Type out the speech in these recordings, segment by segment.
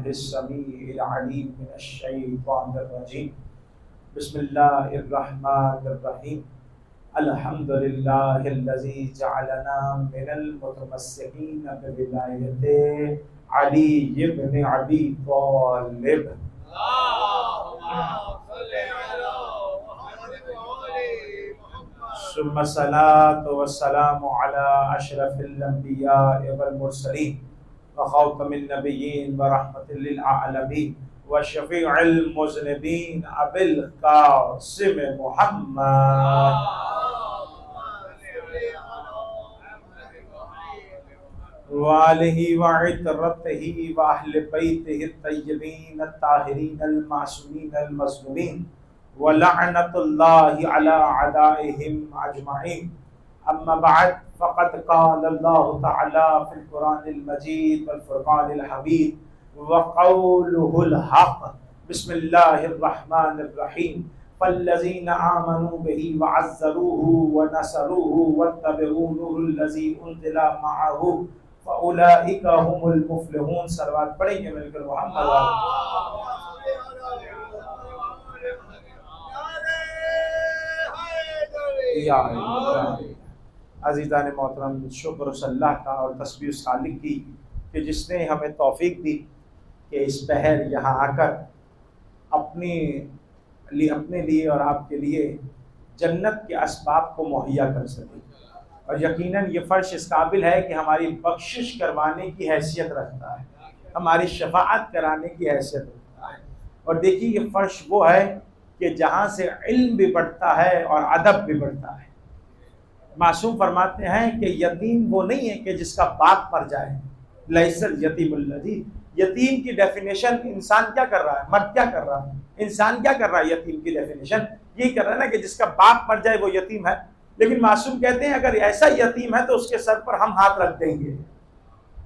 बिस्मिल्लाहिस्समीइल अलीम मिनश शैतानिर रजीम। बिस्मिल्लाहिर्रहमानिर्रहीम। अल्हम्दुलिल्लाहिल्लज़ी जअलना मिनल मुतमस्सिकीन बिविलायति अली इब्न अबी तालिब। सुम्मा सलातु वस्सलामु अला अशरफिल अंबिया वल मुरसलीन व खातमिन नबिय्यीन व रहमतिल लिल आलमीन व शफीउल मुज़निबीन अबिल कासिम मुहम्मद व आलिहि व इतरतिहि व अहले बैतिहि अत-तय्यबीन अत-ताहिरीन अल-मासूमीन अल-मज़लूमीन व लअनतुल्लाहि अला अदाइहिम अजमईन। अम्मा बअद फ़क़द क़ाल अल्लाहु तआला फ़िल क़ुरानिल मजीद वल फ़ुरक़ानिल हमीद व क़ौलुहुल हक़। बिस्मिल्लाहिर रहमानिर रहीम। फ़ल्लज़ीना आमनू बिही व अज़्ज़रूहु व नसरूहु वत्तबऊ नूरल्लज़ी उन्ज़िला मअहू फ़उलाइका हुमुल मुफ़्लिहून। सलवात पढ़ेंगे मिलकर मोहम्मद। अज़ीज़ान मोहतरम, शुक्र अल्लाह का और तस्बीह सालिक की कि जिसने हमें तौफीक दी कि इस पहर यहाँ आकर अपने लिए और आपके लिए जन्नत के असबाब को मुहैया कर सके। और यकीनन ये फ़र्श इस काबिल है कि हमारी बख्शिश करवाने की हैसियत रखता है, हमारी शफाअत कराने की हैसियत रखता है। और देखिए ये फ़र्श वो है कि जहाँ से इल्म भी बढ़ता है और अदब भी बढ़ता है। मासूम फरमाते हैं कि यतीम वो नहीं है कि जिसका बाप मर जाए। लैसल यतीमुल्लज़ी, यतीम की डेफिनेशन इंसान क्या कर रहा है, मर्द क्या कर रहा है, इंसान क्या कर रहा है। यतीम की डेफिनेशन यही कर रहा है ना कि जिसका बाप मर जाए वो यतीम है। लेकिन मासूम कहते हैं अगर ऐसा यतीम है तो उसके सर पर हम हाथ रख देंगे,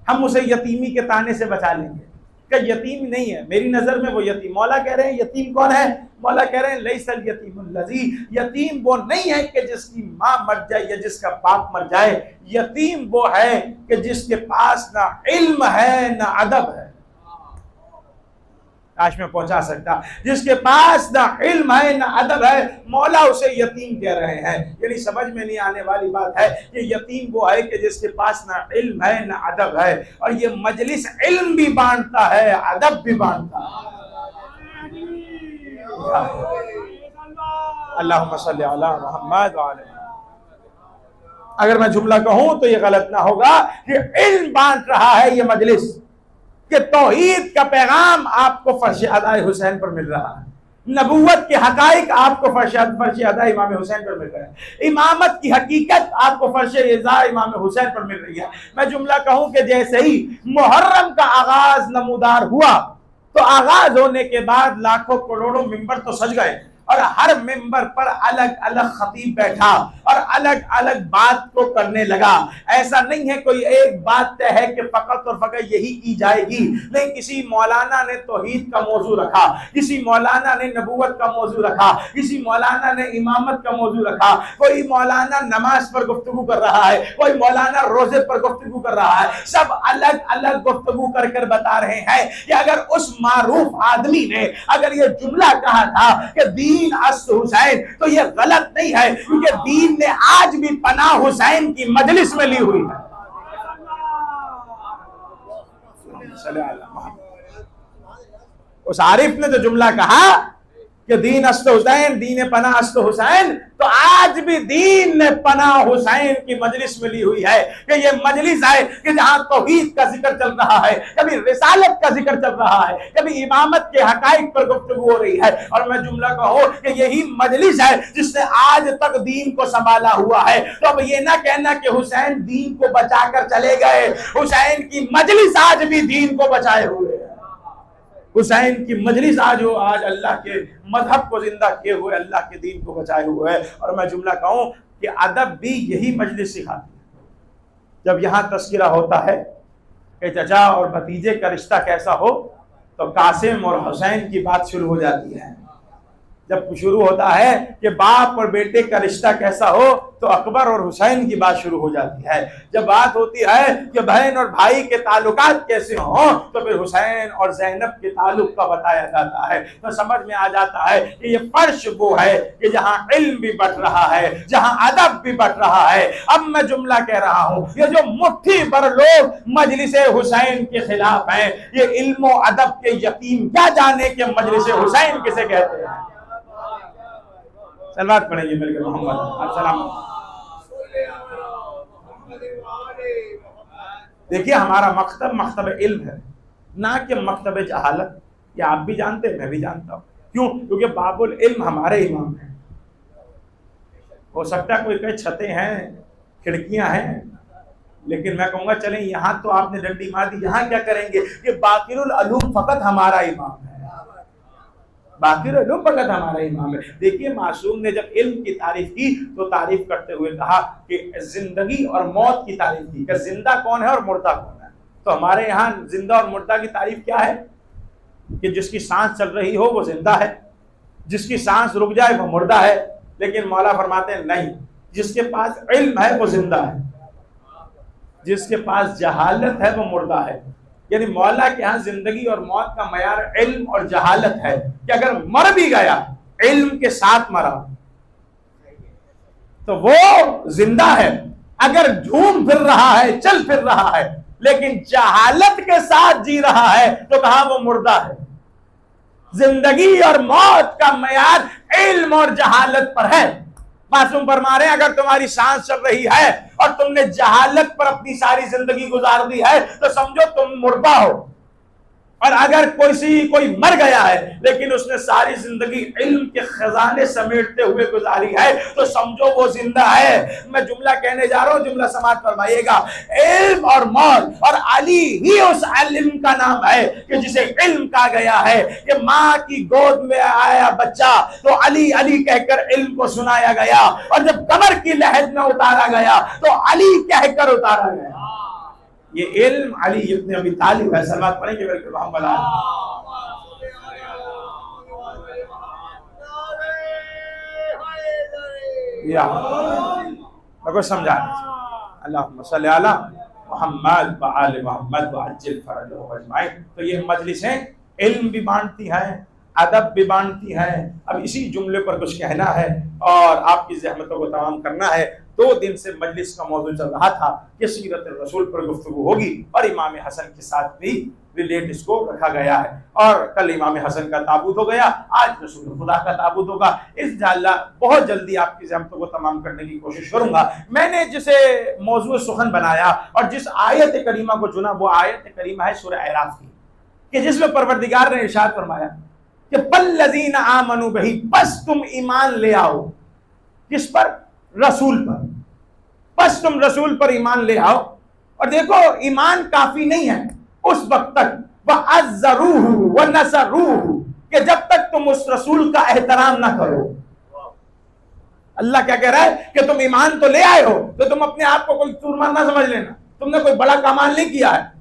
हम उसे यतीमी के ताने से बचा लेंगे। कि यतीम नहीं है, मेरी नज़र में वो यतीम। मौला कह रहे हैं यतीम कौन है? मौला कह रहे हैं लैसल यतीमुल्लज़ी, यतीम वो नहीं है कि जिसकी माँ मर जाए या जिसका बाप मर जाए। यतीम वो है कि जिसके पास ना इल्म है ना अदब है। काश में पहुंचा सकता, जिसके पास ना इल्म है ना अदब है, मौला उसे यतीम कह रहे हैं। यानी समझ में नहीं आने वाली बात है कि यतीम वो है कि जिसके पास ना इल्म है ना अदब है। और ये मजलिस इल्म भी बांटता है, अदब भी बांटता है। अल्लाहुम्मा सल्ली अला मुहम्मद व आले। अगर मैं जुमला कहूं तो ये गलत ना होगा कि इल्म बांट रहा है ये मजलिस, कि तौहीद का पैगाम आपको फर्श अदाए हुसैन पर मिल रहा है, नबूवत के हकाइक आपको फर्श अदाए इमाम हुसैन पर मिल रहा है, इमामत की हकीकत आपको फर्श इज़ा इमाम हुसैन पर मिल रही है। मैं जुमला कहूं कि जैसे ही मुहर्रम का आगाज नमूदार हुआ तो आगाज होने के बाद लाखों करोड़ों मिंबर तो सज गए और हर मिंबर पर अलग अलग खतीब बैठा और अलग अलग बात को करने लगा। ऐसा नहीं है कोई एक बात तय है कि फकत और फकत यही की जाएगी, नहीं। किसी मौलाना ने तौहीद का मौजू रखा, किसी मौलाना ने नबूवत का मौजू रखा, किसी मौलाना ने इमामत का मौजू रखा, कोई मौलाना नमाज पर गुफ्तगू कर रहा है, कोई मौलाना रोजे पर गुफ्तगू कर रहा है। सब अलग अलग गुफ्तगू कर कर बता रहे हैं कि अगर उस मारूफ आदमी ने अगर ये जुमला कहा था कि दीन हुसैन, तो ये गलत नहीं है, क्योंकि दीन ने आज भी पनाह हुसैन की मजलिस में ली हुई है। उस आरिफ ने तो जुमला कहा कि दीन अस्त हुसैन, दीन पनाह अस्त हुसैन, तो आज भी दीन ने पनाह हुसैन की मजलिस में ली हुई है। कि ये मजलिस है कि जहां तौहीद का जिक्र चल रहा है, कभी रिसालत का जिक्र चल रहा है, कभी इमामत के हकाइक पर गुफ्तगू हो रही है। और मैं जुमला कहूं कि यही मजलिस है जिसने आज तक दीन को संभाला हुआ है। तो अब ये ना कहना कि हुसैन दीन को बचा कर चले गए, हुसैन की मजलिस आज भी दीन को बचाए हुए है। हुसैन की मजलिस आज हो, आज अल्लाह के मजहब को जिंदा किए हुए, अल्लाह के दीन को बचाए हुए है। और मैं जुमला कहूं कि अदब भी यही मजलिस सिखाती है। जब यहाँ तस्किरा होता है कि चचा और भतीजे का रिश्ता कैसा हो, तो कासिम और हुसैन की बात शुरू हो जाती है। जब शुरू होता है कि बाप और बेटे का रिश्ता कैसा हो तो अकबर और हुसैन की बात शुरू हो जाती है। जब बात होती है कि बहन और भाई के ताल्लुकात कैसे हों तो फिर हुसैन और ज़ैनब के ताल्लुक का बताया जाता है। तो समझ में आ जाता है कि ये फर्श वो है कि जहां इल्म भी बढ़ रहा है, जहां अदब भी बढ़ रहा है। अब मैं जुमला कह रहा हूं, ये जो मुट्ठी भर लोग मजलिसे हुसैन के खिलाफ हैं, ये इल्म और अदब के यतीम क्या जाने के मजलिसे हुसैन किसे कहते हैं। सलवात पढ़ेंगे मिलकर मोहम्मद सलाम। देखिए हमारा मकतब मकतब इल्म है, ना कि मकतब जहालत। ये आप भी जानते हैं, मैं भी जानता हूँ। क्यों? क्योंकि बाबुल इल्म हमारे इमाम हैं। हो सकता है कोई कहे छतें हैं, खिड़कियां हैं, लेकिन मैं कहूंगा चलें यहाँ तो आपने डंडी मार दी, यहाँ क्या करेंगे? कि बाकिरुल उलूम फकत हमारा इमाम है, बाकिरुल उलूम फकत हमारा इमाम है। देखिए मासूम ने जब इल्म की तारीफ की तो तारीफ करते हुए कहा कि जिंदगी और मौत की तारीफ की, कि जिंदा कौन है और मुर्दा कौन है। तो हमारे यहाँ जिंदा और मुर्दा की तारीफ क्या है? कि जिसकी सांस चल रही हो वो जिंदा है, जिसकी सांस रुक जाए वो मुर्दा है। लेकिन मौला फरमाते हैं नहीं, जिसके पास इल्म है वो जिंदा है, जिसके पास जहालत है वो मुर्दा है। यानी मौला के यहाँ जिंदगी और मौत का मयार इल्म और जहालत है कि अगर मर भी गया इल्म के साथ मरा तो वो जिंदा है, अगर झूम फिर रहा है, चल फिर रहा है, लेकिन जहालत के साथ जी रहा है तो कहा वो मुर्दा है। जिंदगी और मौत का मयार इल्म और जहालत पर है। मासूम फरमा रहे हैं अगर तुम्हारी सांस चल रही है और तुमने जहालत पर अपनी सारी जिंदगी गुजार दी है तो समझो तुम मुर्दा हो। और अगर कोई मर गया है लेकिन उसने सारी जिंदगी इल्म के खजाने समेटते हुए गुजारी है तो समझो वो जिंदा है। मैं जुमला कहने जा रहा हूं, जुमला समाप्त फरमाइएगा। इल्म और मौत, और अली ही उस इल्म का नाम है कि जिसे इल्म कहा गया है कि माँ की गोद में आया बच्चा तो अली अली कहकर इल्म को सुनाया गया, और जब कमर की लहद में उतारा गया तो अली कहकर उतारा गया। ये इल्म अली इब्न अबी तालिब है। सलात पढ़ेंगे मेरे मोहम्मद। या मैं समझा अल्लाहुम्मा सल्ली अला मुहम्मद व आले मुहम्मद व अज्जिल फरजहु अजमाइन। तो ये मजलिसें इल्म भी बांटती हैं, अदब भी बांटती हैं। अब इसी जुमले पर कुछ कहना है और आपकी ज़हमतों को तमाम करना है। 2 दिन से मजलिस का मौजू चल रहा था कि सीरत रसूल पर गुफ्तगू होगी और इमाम हसन के साथ भी रिलेट इसको रखा गया है। और कल इमाम हसन का ताबूत हो गया, आज रसूल खुदा का ताबूत होगा। इंशाअल्लाह बहुत जल्दी आपकी ज़हमतों को तमाम करने की कोशिश करूंगा। मैंने जिसे मौजू सुखन बनाया और जिस आयत करीमा को चुना वो आयत करीमा है सूरह अराफ की, कि जिसमें परवरदिगार ने इरशाद फरमाया कि पल्लज़ीना आमनू बिही, बस तुम ईमान ले आओ। किस पर? रसूल पर। बस तुम रसूल पर ईमान ले आओ। और देखो ईमान काफी नहीं है उस वक्त तक, वअज़्ज़रूहु व नसरूहु, कि जब तक तुम उस रसूल का एहतराम ना करो। अल्लाह क्या कह रहा है कि तुम ईमान तो ले आए हो तो तुम अपने आप को कोई सूरमंद ना समझ लेना, तुमने कोई बड़ा कमाल नहीं किया है।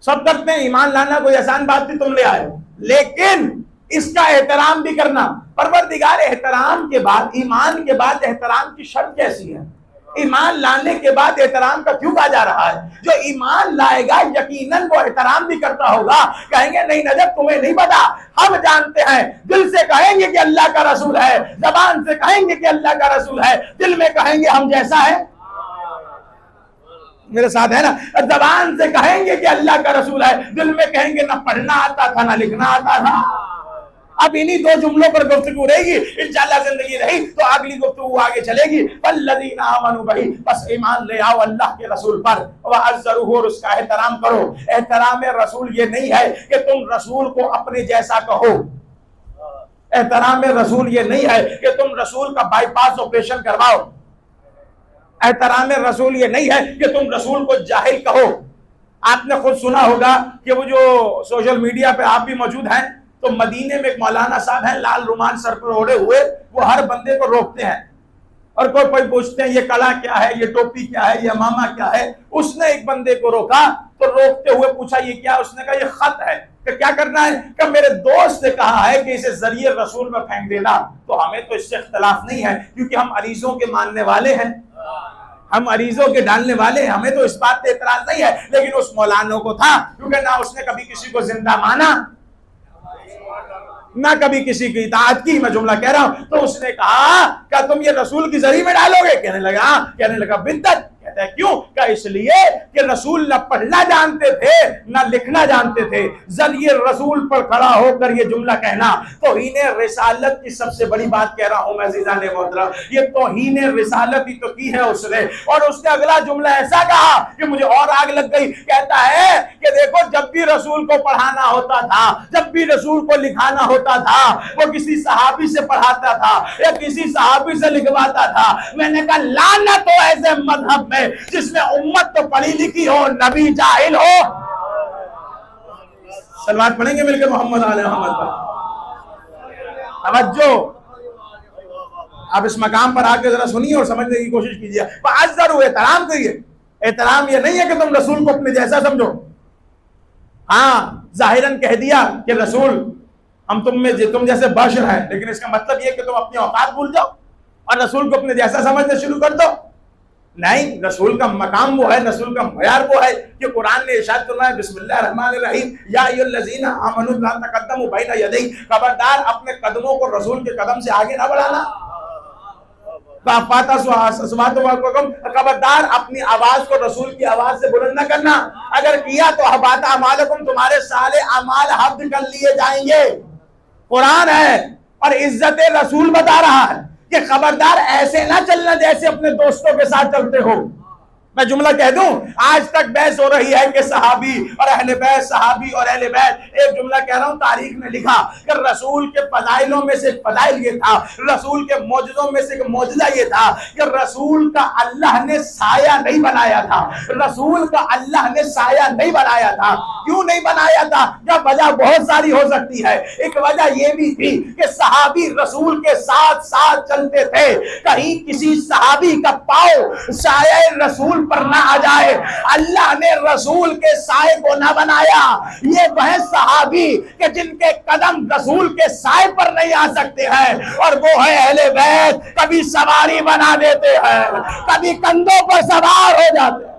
सब करते हैं, ईमान लाना कोई आसान बात नहीं, तुम ले आए हो, लेकिन इसका एहतराम भी करना। परवरदिगार एहतराम के बाद, ईमान के बाद एहतराम की शर्त कैसी है? ईमान लाने के बाद एहतराम का क्यों कहा जा रहा है? जो ईमान लाएगा यकीनन वो एहतराम भी करता होगा। कहेंगे नहीं नजर तुम्हें नहीं पता, हम जानते हैं। दिल से कहेंगे कि अल्लाह का रसूल है, जबान से कहेंगे कि अल्लाह का रसूल है, दिल में कहेंगे हम जैसा है। मेरे साथ है ना? जबान से कहेंगे कि अल्लाह का रसूल है, दिल में कहेंगे ना पढ़ना आता था ना लिखना आता था। अब इन्हीं 2 जुमलों पर गुफ्तगू रहेगी, इंशाअल्लाह जिंदगी रही तो अगली गुफ्तगू आगे चलेगी। वल्लज़ीना आमनू बिही, बस ईमान ले आओ अल्लाह के रसूल पर, वअज़्ज़रूहु, और उसका एहतराम करो। एहतराम रसूल ये नहीं है कि तुम रसूल को अपने जैसा कहो। एहतराम रसूल ये नहीं है कि तुम रसूल का बाईपास ऑपरेशन करवाओ। एहतराम रसूल ये नहीं है कि तुम रसूल को जाहिल कहो। आपने खुद सुना होगा कि वो जो सोशल मीडिया पे आप भी मौजूद हैं, तो मदीने में एक मौलाना साहब हैं, लाल रुमाल सर पर ओढ़े हुए, वो हर बंदे को रोकते हैं और कोई पूछते हैं ये कड़ा क्या है, ये टोपी क्या है, ये अमामा क्या है। उसने एक बंदे को रोका तो रोकते हुए पूछा ये क्या? उसने कहा ये खत है। कि क्या करना है? कि मेरे दोस्त ने कहा है कि इसे जरिए रसूल में फेंक देना। तो हमें तो इससे इख्तलाफ नहीं है, क्योंकि हम अरीजों के मानने वाले हैं, हम अरीजों के डालने वाले हैं, हमें तो इस बात पे इतराज नहीं है। लेकिन उस मौलाना को था, क्योंकि ना उसने कभी किसी को जिंदा माना, ना कभी किसी की इताअत की, मैं जुमला कह रहा हूं। तो उसने कहा क्या तुम ये रसूल की जरी में डालोगे? कहने लगा बिद्दत। कहता है क्यों? क्या इसलिए कि रसूल न पढ़ना जानते थे न लिखना जानते थे। जरिए रसूल पर खड़ा होकर ये जुमला कहना तौहीन रिसालत की सबसे बड़ी बात कह रहा हूं मैं अज़ीज़ान मोहतरम। ये तौहीन रिसालत ही तो की है उसने। और उसने अगला जुमला ऐसा कहा कि मुझे और आग लग गई। कहता है कि देखो, जब भी रसूल को पढ़ाना होता था, जब भी रसूल को लिखाना होता था, वो किसी सहाबी से पढ़ाता था या किसी सहाबी से लिखवाता था। मैंने कहा लानत हो ऐसे मजहब में जिसमें उम्मत तो पढ़ी लिखी हो, नबी जाहिल हो। सलवात पढ़ेंगे मिलकर मोहम्मद आले मोहम्मद पर। तवज्जो, आप इस मकाम पर आकर जरा सुनिए और समझने की कोशिश कीजिए। अज़्ज़रू, एहतराम करिए। एहतराम ये नहीं है कि तुम रसूल को अपने जैसा समझो। हाँ, जाहिरन कह दिया कि रसूल हम तुम जैसे बशर है, लेकिन इसका मतलब यह कि तुम अपनी औकात भूल जाओ और रसूल को अपने जैसा समझना शुरू कर दो। नहीं, रसूल का मकाम वो है, रसूल का मयार वो है कि कुरान ने इरशाद फरमाया बिस्मिल्लाहिर्रहमानिर्रहीम या अय्युहल्लज़ीना आमनू ला तक़द्दमू बैना यदैहि, खबरदार अपने कदमों को रसूल के कदम से आगे ना बढ़ाना। खबरदार अपनी आवाज को रसूल की आवाज से बुलंद न करना। अगर किया तो हबाता अमालकुम, तुम्हारे साले अमाल हब्द कर लिए जाएंगे। कुरान है और इज्जत रसूल बता रहा है कि खबरदार ऐसे ना चलना जैसे अपने दोस्तों के साथ चलते हो। मैं जुमला कह दूं, आज तक बहस हो रही है कि सहाबी और अहले बैत, सहाबी और अहले बैत। एक जुमला कह रहा हूं, तारीख ने लिखा कि रसूल के फजाइलों में से फजाइल ये था, रसूल के मौजज़ों में से मौजज़ा ये था कि रसूल का अल्लाह ने साया नहीं बनाया था। रसूल का अल्लाह ने साया नहीं बनाया था। क्यों नहीं बनाया था? जब वजह बहुत सारी हो सकती है। एक वजह यह भी थी कि सहाबी रसूल के साथ साथ चलते थे, कहीं किसी सहाबी का पाँव साया रसूल पर ना आ जाए। अल्लाह ने रसूल के साए को ना बनाया। ये वह सहाबी के जिनके कदम रसूल के साए पर नहीं आ सकते हैं, और वो है अहले बैत। कभी सवारी बना देते हैं, कभी कंधों पर सवार हो जाते हैं।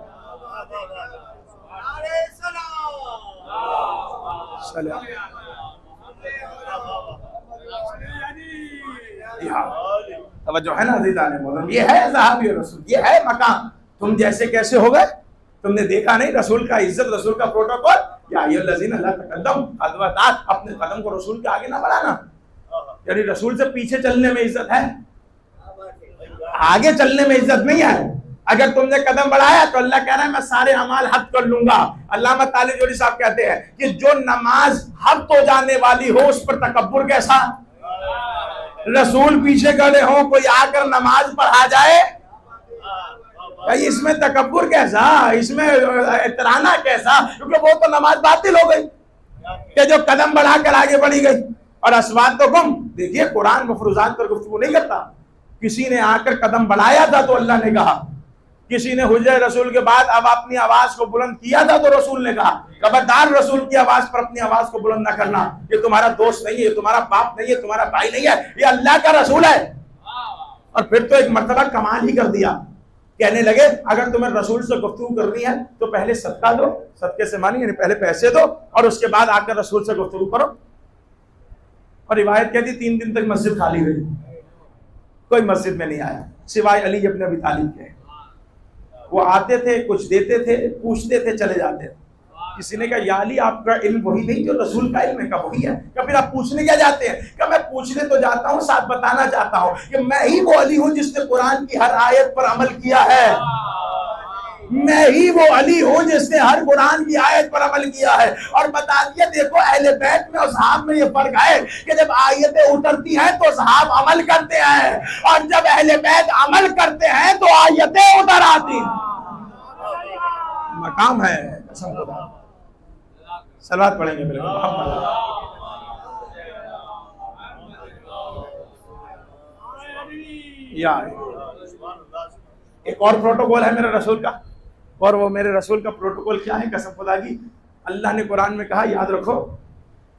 तवज्जो है ना अज़ीज़ान मोहतरम, ये है सहाबी रसूल, ये है मकाम। तुम जैसे कैसे हो गए? तुमने देखा नहीं रसूल का इज्जत, रसूल का प्रोटोकॉल। या अय्युहल्लज़ीना ला तक़द्दम, अपने कदम को रसूल के आगे ना बढ़ाना। यानी रसूल से पीछे चलने में इज्जत है, आगे चलने में इज्जत नहीं है। अगर तुमने कदम बढ़ाया तो अल्लाह कह रहा है मैं सारे अमाल हद कर लूंगा। अल्लामा तालिब जोरी साहब कहते हैं कि जो नमाज हद हो जाने वाली हो उस पर तकब्बुर कैसा। रसूल पीछे खड़े हो, कोई आकर नमाज पढ़ा जाए, भाई इसमें तकब्बुर कैसा, इसमें इतराना कैसा? क्योंकि वो तो नमाज बातिल हो गई कि जो कदम बढ़ाकर आगे बढ़ी गई। और अस्वात तो कम, देखिए कुरान मफरूजात पर गुफ्तगू नहीं करता। किसी ने आकर कदम बढ़ाया था तो अल्लाह ने कहा, किसी ने हुज्जे रसूल के बाद अब अपनी आवाज को बुलंद किया था तो रसूल ने कहा खबरदार रसूल की आवाज पर अपनी आवाज को बुलंद न करना। ये तुम्हारा दोस्त नहीं है, तुम्हारा बाप नहीं है, तुम्हारा भाई नहीं है, ये अल्लाह का रसूल है। और फिर तो एक मर्तबा कमाल ही कर दिया, कहने लगे अगर तुम्हें रसूल से गुफ्तगू करनी है तो पहले सदका दो, सदके से मानी यानी पहले पैसे दो और उसके बाद आकर रसूल से गुफ्तगू करो। और रिवायत कहती 3 दिन तक मस्जिद खाली रही, कोई मस्जिद में नहीं आया सिवाय अली इब्न अबी तालिब के। वो आते थे, कुछ देते थे, पूछते थे, चले जाते थे। किसी ने कहा या अली आपका इल्म वही नहीं जो रसूल का इल्म है? का वही है। क्या फिर आप पूछने क्या जाते हैं? क्या मैं पूछने तो जाता हूँ, साथ बताना चाहता हूँ कि मैं ही वो अली हूँ जिसने कुरान की हर आयत पर अमल किया है। मैं ही वो अली हूँ जिसने हर कुरान की आयत पर अमल किया है। और बता दिया देखो अहले बैत में और सहाब में ये फर्क है कि जब आयतें उतरती हैं तो सहाब अमल करते हैं, और जब अहले बैत अमल करते हैं तो आयतें उतर आती हैं। मकाम है, सलात पढ़ेंगे मेरे यार। एक और प्रोटोकॉल है मेरे रसूल का, और वो मेरे रसूल का प्रोटोकॉल क्या है? कसम खुदा की, अल्लाह ने कुरान में कहा याद रखो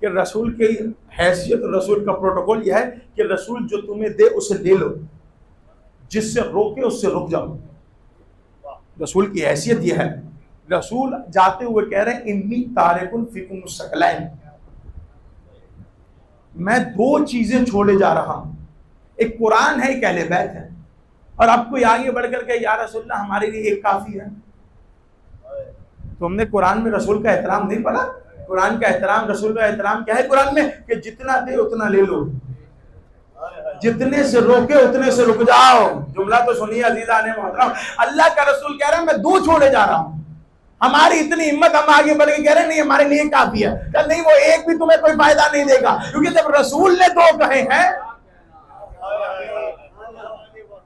कि रसूल की हैसियत, रसूल का प्रोटोकॉल यह है कि रसूल जो तुम्हें दे उसे ले लो, जिससे रोके उससे रुक जाओ। रसूल की हैसियत यह है। रसूल जाते हुए कह रहे हैं इन्नी तारिकुन फिकुम सकलैन, मैं दो चीजें छोड़े जा रहा हूं, एक कुरान है, एक अहले बैत है। और अब कोई आगे बढ़कर के या रसूलल्लाह हमारे लिए एक काफी है। तुमने कुरान में रसूल का एहतराम नहीं पढ़ा? कुरान का एहतराम, रसूल का एहतराम क्या है कुरान में? कि जितना दे उतना ले लो, जितने से रोके उतने से रुक जाओ। जुमला तो सुनिए अजीजा ने मोहतरम, अल्लाह का रसूल कह रहा है मैं दो छोड़े जा रहा हूं। हमारी इतनी हिम्मत, हम आगे बढ़ के कह रहे हैं नहीं हमारे लिए काफी है। कल नहीं, वो एक भी तुम्हें कोई फायदा नहीं देगा, क्योंकि जब रसूल ने दो कहे हैं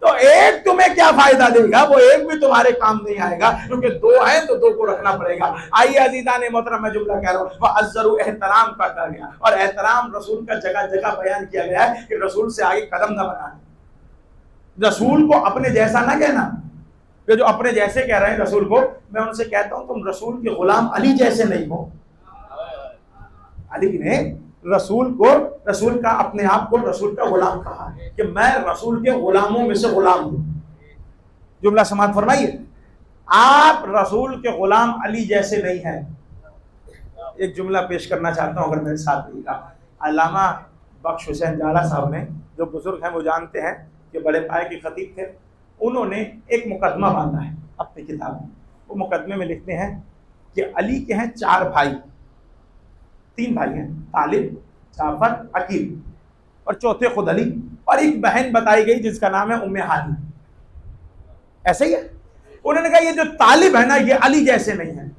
तो एक तुम्हें क्या फायदा देगा, वो एक भी तुम्हारे काम नहीं आएगा, क्योंकि दो है तो दो को रखना पड़ेगा। आइए अजीजा ने मोहतरम, मैं जुमला कह रहा हूँ, वह अज़्ज़रू एहतराम का कहा गया, और एहतराम रसूल का जगह जगह बयान किया गया है कि रसूल से आगे कदम न बनाना, रसूल को अपने जैसा ना कहना। कि जो अपने जैसे कह रहे हैं रसूल को, मैं उनसे कहता हूं तुम रसूल के गुलाम अली जैसे नहीं हो। अली ने रसूल को, रसूल का अपने आप को रसूल का गुलाम कहा कि मैं रसूल के गुलामों में से गुलाम हूं। जुमला समाप्त फरमाइए, आप रसूल के गुलाम अली जैसे नहीं हैं। एक जुमला पेश करना चाहता हूं, अगर मेरे साथ रहिएगा। अल्लामा बख्श हुसैन जाला साहब ने, जो बुजुर्ग हैं वो जानते हैं कि बड़े पाए के खतीब थे, उन्होंने एक मुकदमा बांधा है अपनी किताब में। वो मुकदमे में लिखते हैं कि अली के हैं चार भाई, तीन भाई हैं, तालिब, जाफर, अकील, और चौथे खुद अली, और एक बहन बताई गई जिसका नाम है उम्मे हानी। ऐसे ही है। उन्होंने कहा ये जो तालिब है ना ये अली जैसे नहीं है,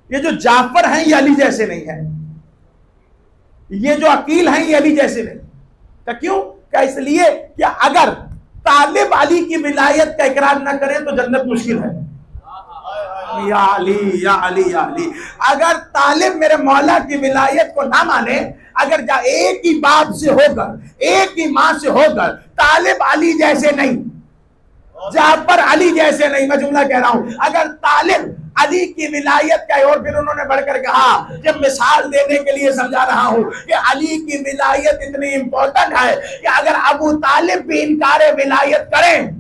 ये जो जाफर हैं ये अली जैसे नहीं है, ये जो अकील हैं ये अली जैसे नहीं। क्या क्यों? क्या इसलिए कि अगर तालिब अली की विलायत का इकरार न करें तो जन्नत मुश्किल है। या अली या अली या अली, अगर तालिब मेरे मौला की विलायत को ना माने, अगर एक ही बाप से होकर, एक ही मां से होकर, तालिब अली जैसे नहीं, जाफर अली जैसे नहीं, मैं जुमला कह रहा हूं, अगर तालिब अली की विलायत का, और फिर उन्होंने बढ़कर कहा, जब मिसाल देने के लिए समझा रहा हूं कि अली की विलायत इतनी इंपॉर्टेंट है कि अगर अबू तालिब भी इनकार विलायत करें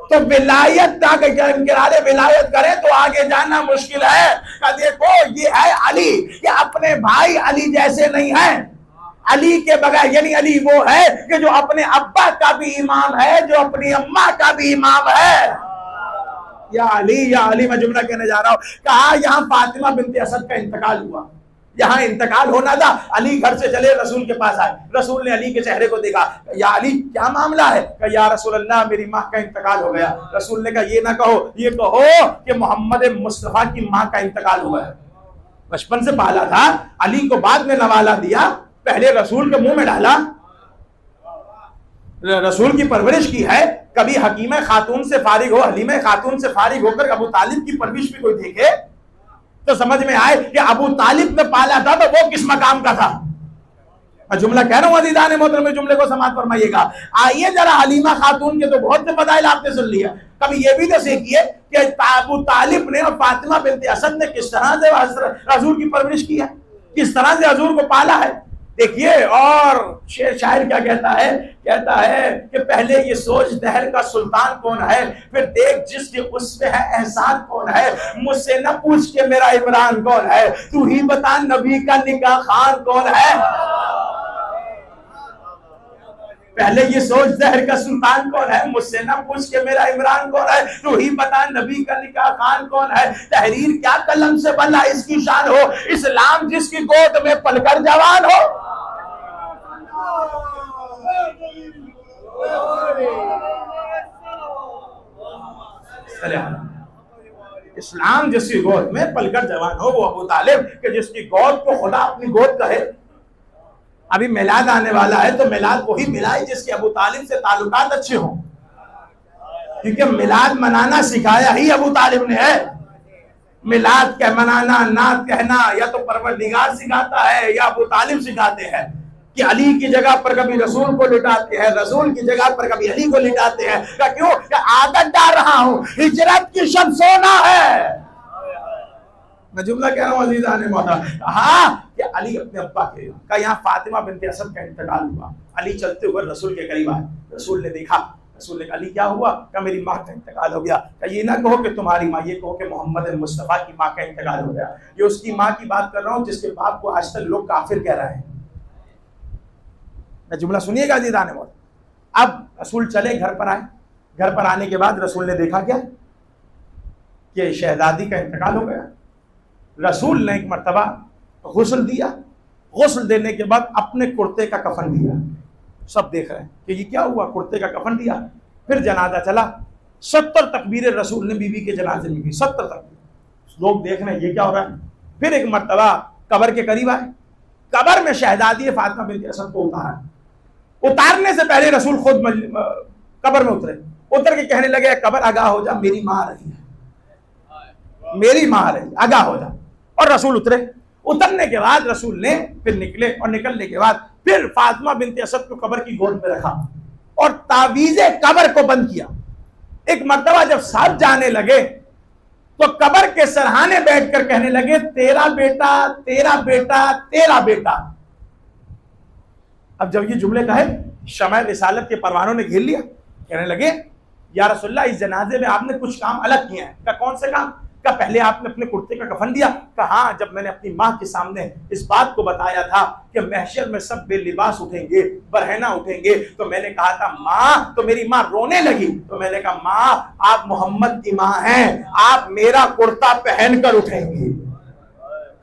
तो विलायत किनारे विलायत करें तो आगे जाना मुश्किल है। देखो ये है अली, ये अपने भाई अली जैसे नहीं है। अली के बगैर, यानी अली वो है कि जो अपने अब्बा का भी इमाम है, जो अपनी अम्मा का भी इमाम है। या अली, मैं जुमला कहने जा रहा हूं। कहा यहाँ फातिमा बिनते असद का इंतकाल हुआ, यहाँ इंतकाल होना था, अली घर से चले रसूल के पास आए। रसूल ने अली के चेहरे को देखा, या अली क्या मामला है? कहा या रसूल अल्लाह मेरी माँ का इंतकाल हो गया। रसूल ने कहा ये ना कहो, ये कहो कि मोहम्मद मुस्तफा की माँ का इंतकाल हुआ है। बचपन से पाला था, अली को बाद में नवाला दिया, पहले रसूल के मुंह में डाला, रसूल की परवरिश की है। कभी हकीमा खातून से फारिग हो, हलीमा खातून से फारिग होकर अबू तालिब की परवरिश भी कोई देखे तो समझ में आए कि अबू तालिब ने पाला था तो वो किस मकाम का था। मैं जुमला कह रहा हूं अज़ीज़ान मोहतरम, में जुमले को समाप्त फरमाइएगा। आइए जरा हलीमा खातून के तो बहुत से फदाइल आपने सुन लिया, कभी ये भी तो सीखिए कि अबू तालिब ने और फातिमा बिनते असद ने किस तरह से हजूर की परवरिश की है, किस तरह से हजूर को पाला है। देखिए, और शायर क्या कहता है? कहता है कि पहले ये सोच दहर का सुल्तान कौन है, फिर देख जिसके उसमें है एहसान कौन है। मुझसे न पूछ के मेरा इमरान कौन है, तू ही बता नबी का निकाह खान कौन है। पहले ये सोच दहर का सुल्तान कौन है, मुझसे ना पूछ के मेरा इमरान कौन है, तू ही बता नबी का निकाह खान कौन है। तहरीर क्या कलम से बना इसकी शान हो, इस्लाम जिसकी गोद में पलकर जवान हो। इस्लाम जिसकी गोद में पलकर जवान हो वो अबू तालिब के जिसकी गोद को खुदा अपनी गोद कहे। अभी मिलाद आने वाला है तो मिलाद वही मिलाए जिसके अबू तालिब से ताल्लुकात अच्छे हों, क्योंकि मिलाद मनाना सिखाया ही अबू तालिब ने है। मिलाद का मनाना, नात कहना या तो परवरदिगार सिखाता है या अबू तालिब सिखाते हैं। कि अली की जगह पर कभी रसूल को लिटाते हैं, रसूल की जगह पर कभी अली को लिटाते हैं। क्यों? आदत डाल रहा हूं, हिजरत की शब सोना है। मैं जुमला कह रहा हूँ अजीज़ान मोहतरम, कहा कि अली अपने अब्बा के का यहाँ फातिमा बिन्त असद का इंतकाल हुआ। अली चलते हुए रसूल के करीब आए, रसूल ने देखा, रसूल ने कहा अली क्या हुआ? कहा मेरी माँ का इंतकाल हो गया। कहा ये ना कहो कि तुम्हारी माँ, ये कहो कि मोहम्मद मुस्तफ़ा की माँ का इंतकाल हो गया। ये उसकी माँ की बात कर रहा हूँ जिसके बाप को आज तक लोग काफिर कह रहे हैं। मैं जुमला सुनिएगा अजीज़ान मोहतरम। अब रसूल चले, घर पर आए। घर पर आने के बाद रसूल ने देखा क्या कि शहजादी का इंतकाल हो गया। रसूल ने एक मर्तबा गुस्ल दिया, गुस्ल देने के बाद अपने कुर्ते का कफन दिया। सब देख रहे हैं कि ये क्या हुआ, कुर्ते का कफन दिया। फिर जनाजा चला, 70 तकबीरें रसूल ने बीवी के जनाजे में की, 70 तकबीर। लोग देख रहे हैं ये क्या हो रहा है। फिर एक मर्तबा कब्र के करीब आए, कब्र में शहजादी फातिमा बिन्त असद को उतारा। उतारने से पहले रसूल खुद कब्र में उतरे, उतर के कहने लगे कब्र आगाह हो जा, मेरी माँ आ रही है, मेरी माँ आ रही है, आगाह हो जा। और रसूल उतरे। उतरने के बाद रसूल ने फिर निकले, और निकलने के बाद फिर फातिमा बिन्त असद को कब्र की गोद में रखा और तावीज़े कब्र को बंद किया। एक मर्तबा जब सब जाने लगे तो कब्र के सरहाने बैठकर कहने लगे तेरा बेटा, तेरा बेटा, तेरा बेटा। अब जब ये जुमले कहे, शमए रिसालत के परवानों ने घेर लिया। कहने लगे या रसूलल्लाह, इस जनाजे में आपने कुछ काम अलग किए हैं। का कौन से काम? का पहले आपने अपने कुर्ते का कफन दिया। कहा हाँ, जब मैंने अपनी माँ के सामने इस बात को बताया था कि महशर में सब बेलिबास उठेंगे, बरहना उठेंगे, तो मैंने कहा था माँ, तो मेरी माँ रोने लगी। तो मैंने कहा माँ, आप मोहम्मद की माँ हैं, आप मेरा कुर्ता पहनकर उठेंगी।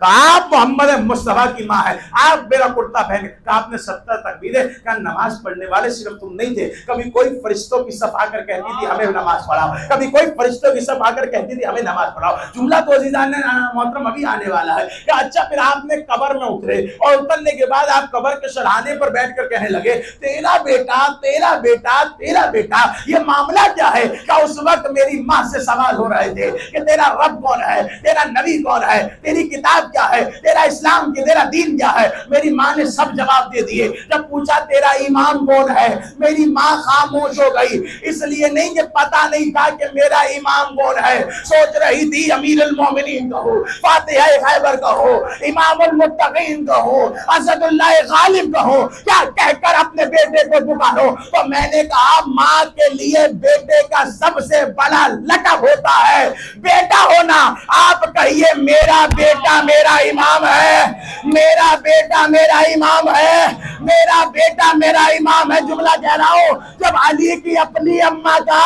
आप मोहम्मद मुस्तफा की माँ है, आप मेरा कुर्ता पहन। कहा आपने 70 तकबीरें। कहा नमाज पढ़ने वाले सिर्फ तुम नहीं थे, कभी कोई फरिश्तों की सफ आकर कहती थी हमें नमाज पढ़ाओ, कभी कोई फरिश्तों की सफ आकर कहती थी हमें नमाज पढ़ाओ। जुमला तो अजीज़ान मोहतरम अभी आने वाला है। कि अच्छा फिर आपने कब्र में उतरे, और उतरने के बाद आप कब्र के सरहाने पर बैठकर कहने लगे तेरा बेटा, तेरा बेटा, तेरा बेटा। ये मामला क्या है? क्या उस वक्त मेरी माँ से सवाल हो रहे थे कि तेरा रब कौन है, तेरा नबी कौन है, तेरी किताब क्या है, तेरा इस्लाम की, तेरा दीन क्या है? मेरी माँ ने सब जवाब दे दिए। जब पूछा तेरा इमाम कौन है, मेरी माँ खामोश हो गई। इसलिए नहीं कि पता नहीं था कि मेरा इमाम कौन है, सोच रही थी अमीरुल मोमिनीन कहो, फातिहा खैबर कहो, इमामुल मुत्तकीन कहो, असदुल्लाह गालिब कहो, क्या कहकर अपने बेटे को पुकारो। तो मैंने कहा माँ के लिए बेटे का सबसे बड़ा लक़ब होता है बेटा होना। आप कहिए मेरा बेटा मेरा इमाम है, मेरा बेटा मेरा इमाम है, मेरा बेटा मेरा इमाम है। जुमला कह रहा हूं, जब अली की अपनी अम्मा का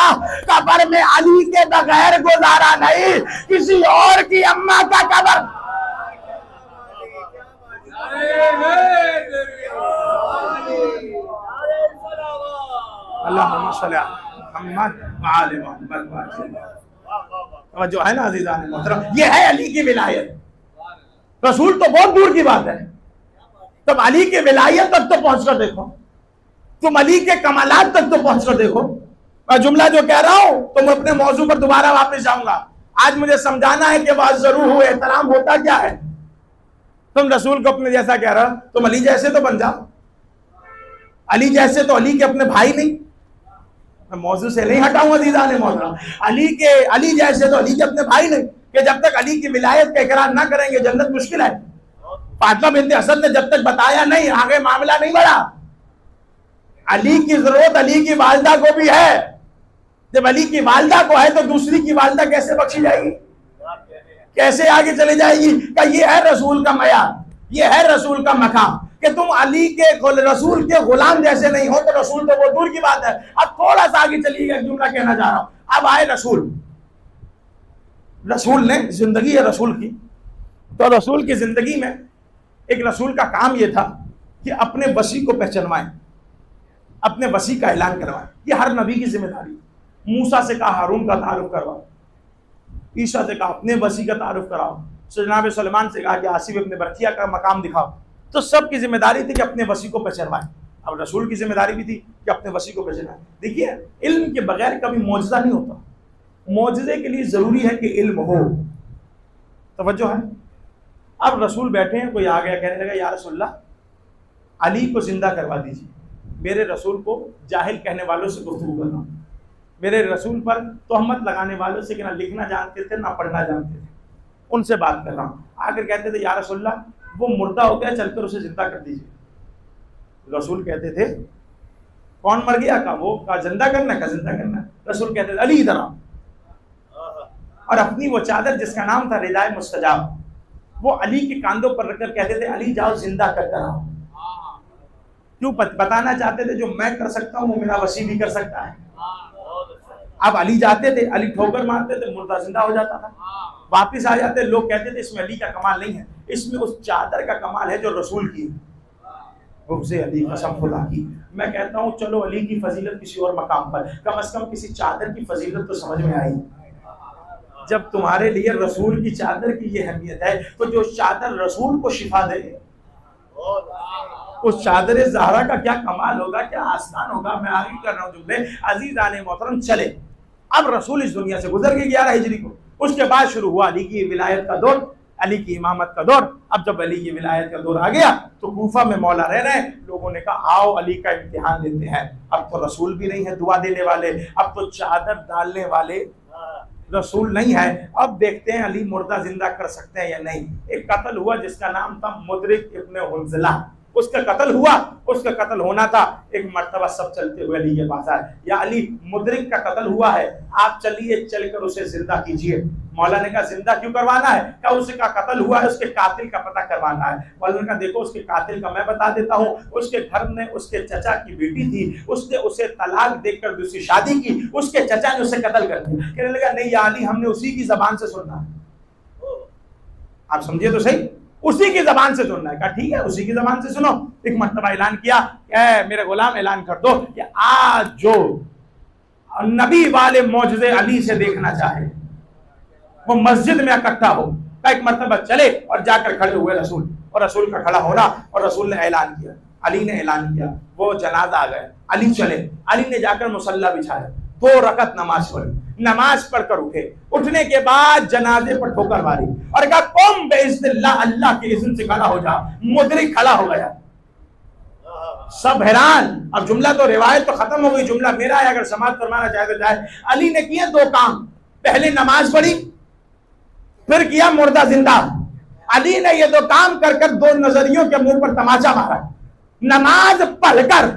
कब्र में अली के बगैर गुजारा नहीं, किसी और की अम्मा का कब्र। अल्लाहुम्मा सल्ली अला मुहम्मद व आले मुहम्मद। जो है ना अज़ीज़ान मोहतरम, ये है अली की विलायत। रसूल तो बहुत दूर की बात है, तब अली के विलायत तक तो पहुंचकर देखो, तुम अली के कमालात तक तो पहुंचकर देखो। मैं जुमला जो कह रहा हूं तो मैं अपने मौजू पर दोबारा वापस जाऊंगा। आज मुझे समझाना है कि बात जरूर हो, एहतराम होता क्या है। तुम रसूल को अपने जैसा कह रहा, तुम अली जैसे तो बन जाओ। अली जैसे तो अली के अपने भाई नहीं, मैं मौजू से नहीं हटाऊंगा अज़ीज़ान मोहतरम। अली जैसे तो अली के अपने भाई नहीं, कि जब तक अली की विलायत का इकरार ना करेंगे जन्नत मुश्किल है। फातिमा बिन्त असद ने जब तक बताया नहीं, आगे मामला नहीं बढ़ा। अली की जरूरत अली की वालिदा को भी है। जब अली की वालिदा को है तो दूसरी की वालिदा कैसे बख्शी जाएगी, कैसे आगे चले जाएगी? का ये है रसूल का मयार, ये है रसूल का मकाम कि तुम अली के रसूल के गुलाम जैसे नहीं हो। तो रसूल तो वो दूर की बात है। अब थोड़ा सा आगे चलिएगा, जुमला कहना चाह रहा हूं। अब आए रसूल, रसूल ने जिंदगी है रसूल की, तो रसूल की जिंदगी में एक रसूल का काम यह था कि अपने वसी को पहचानवाएं, अपने वसी का ऐलान करवाएं। ये हर नबी की जिम्मेदारी। मूसा से कहा हारून का तारुफ करवाओ, ईसा से कहा अपने वसी का तारुफ कराओ, जनाब सलमान से कहा कि आसिफ इब्न बरखिया का मकाम दिखाओ। तो सबकी जिम्मेदारी थी कि अपने वसी को पहचानवाएं। अब रसूल की जिम्मेदारी भी थी कि अपने वसी को पहचानवाएं। देखिए, इल्म के बगैर कभी मौजज़ा नहीं होता। मौजज़े के लिए जरूरी है कि इल्म हो। तवज्जो है। अब रसूल बैठे हैं, कोई आ गया, कहने लगा या रसूलल्लाह, अली को जिंदा करवा दीजिए। मेरे रसूल को जाहिल कहने वालों से गुफ्तगू कर रहा हूं, मेरे रसूल पर तोहमत लगाने वालों से कि ना लिखना जानते थे ना पढ़ना जानते थे, उनसे बात कर रहा हूँ। आकर कहते थे या रसूलल्लाह वो मुर्दा हो गया, चलकर उसे जिंदा कर दीजिए। रसूल कहते थे कौन मर गया? का वो का जिंदा करना, का जिंदा करना। रसूल कहते थे अली इधर आओ, और अपनी वो चादर जिसका नाम था रिदाए मुस्तजाब वो अली के कांधों पर रखकर कहते थे अली जाओ जिंदा कर आओ। क्यों? बताना चाहते थे जो मैं कर सकता हूँ वो मेरा वसी भी कर सकता है। अब अली जाते थे, अली ठोकर मारते थे, मुर्दा जिंदा हो जाता था, वापिस आ जाते। लोग कहते थे इसमें अली का कमाल नहीं है, इसमें उस चादर का कमाल है जो रसूल की है। उसे अली कसम खुदा की, मैं कहता हूँ चलो अली की फजीलत किसी और मकाम पर, कम से कम किसी चादर की फजीलत तो समझ में आई। जब तुम्हारे लिए रसूल की चादर की ये अहमियत है तो जो चादर रसूल को शिफा दे उस चादर ज़हरा का क्या कमाल होगा, क्या आसान होगा। मैं आगे कर रहा हूँ जुमले। अजीज़ाने मोहतरम चले, अब रसूल इस दुनिया से गुजर गए 11 हिजरी को। उसके बाद शुरू हुआ अली की विलायत का दौर, अली की इमामत का दौर। अब जब अली की विलायत का दौर आ गया तो कूफा में मौला रह रहे, लोगों ने कहा आओ अली का इम्तिहान लेते हैं। अब तो रसूल भी नहीं है दुआ देने वाले, अब तो चादर डालने वाले रसूल नहीं है। अब देखते हैं अली मुर्दा जिंदा कर सकते हैं या नहीं। एक कत्ल हुआ जिसका नाम था मुदरिक इब्ने हुंज़ला, उसका कत्ल हुआ। उसका कत्ल होना था, एक मर्तबा सब चलते हुए अली के पास आए, या अली मुदरिक का कत्ल हुआ है, आप चलिए चलकर उसे जिंदा कीजिए। मौला ने कहा जिंदा क्यों करवाना है? क्या उसका कत्ल हुआ है, उसके कातिल का पता करवाना है। मौला ने कहा देखो उसके कातिल का मैं बता देता हूँ। उसके घर में उसके चचा की बेटी थी, उसने उसे तलाक देकर दूसरी शादी की, उसके चचा ने उसे कत्ल कर दिया। कहने लगा नहीं या अली हमने उसी की जबान से सुनना है। आप समझिए तो सही, उसी की जबान से सुनना है। कहा ठीक है उसी की जबान से सुनो। एक मर्तबा ऐलान किया, मेरे गुलाम ऐलान कर दो कि आज जो नबी वाले मौजज़े अली से देखना चाहे वो मस्जिद में इकट्ठा हो। एक मर्तबा चले और जाकर खड़े हुए रसूल, और रसूल का खड़ा होना, और रसूल ने ऐलान किया, अली ने ऐलान किया, वो जनाजा आ गए, अली चले, अली ने जाकर मुसल्ला बिछाया, 2 रकत नमाज पढ़ी, नमाज पढ़कर उठे। उठने के बाद जनाजे पर ठोकर मारी और कहा कुम बिइज़्निल्लाह, अल्लाह के इज़्न से खड़ा हो जा। मुदरिक खड़ा हो गया, सब हैरान। अब जुमला तो रिवायत तो खत्म हो गई, जुमला मेरा है, अगर समाज फरमाना चाहे तो जाए। अली ने किए 2 काम, पहले नमाज पढ़ी, फिर किया मुर्दा जिंदा। अली ने ये 2 काम कर कर 2 नजरियों के मुंह पर तमाचा मारा। नमाज पढ़कर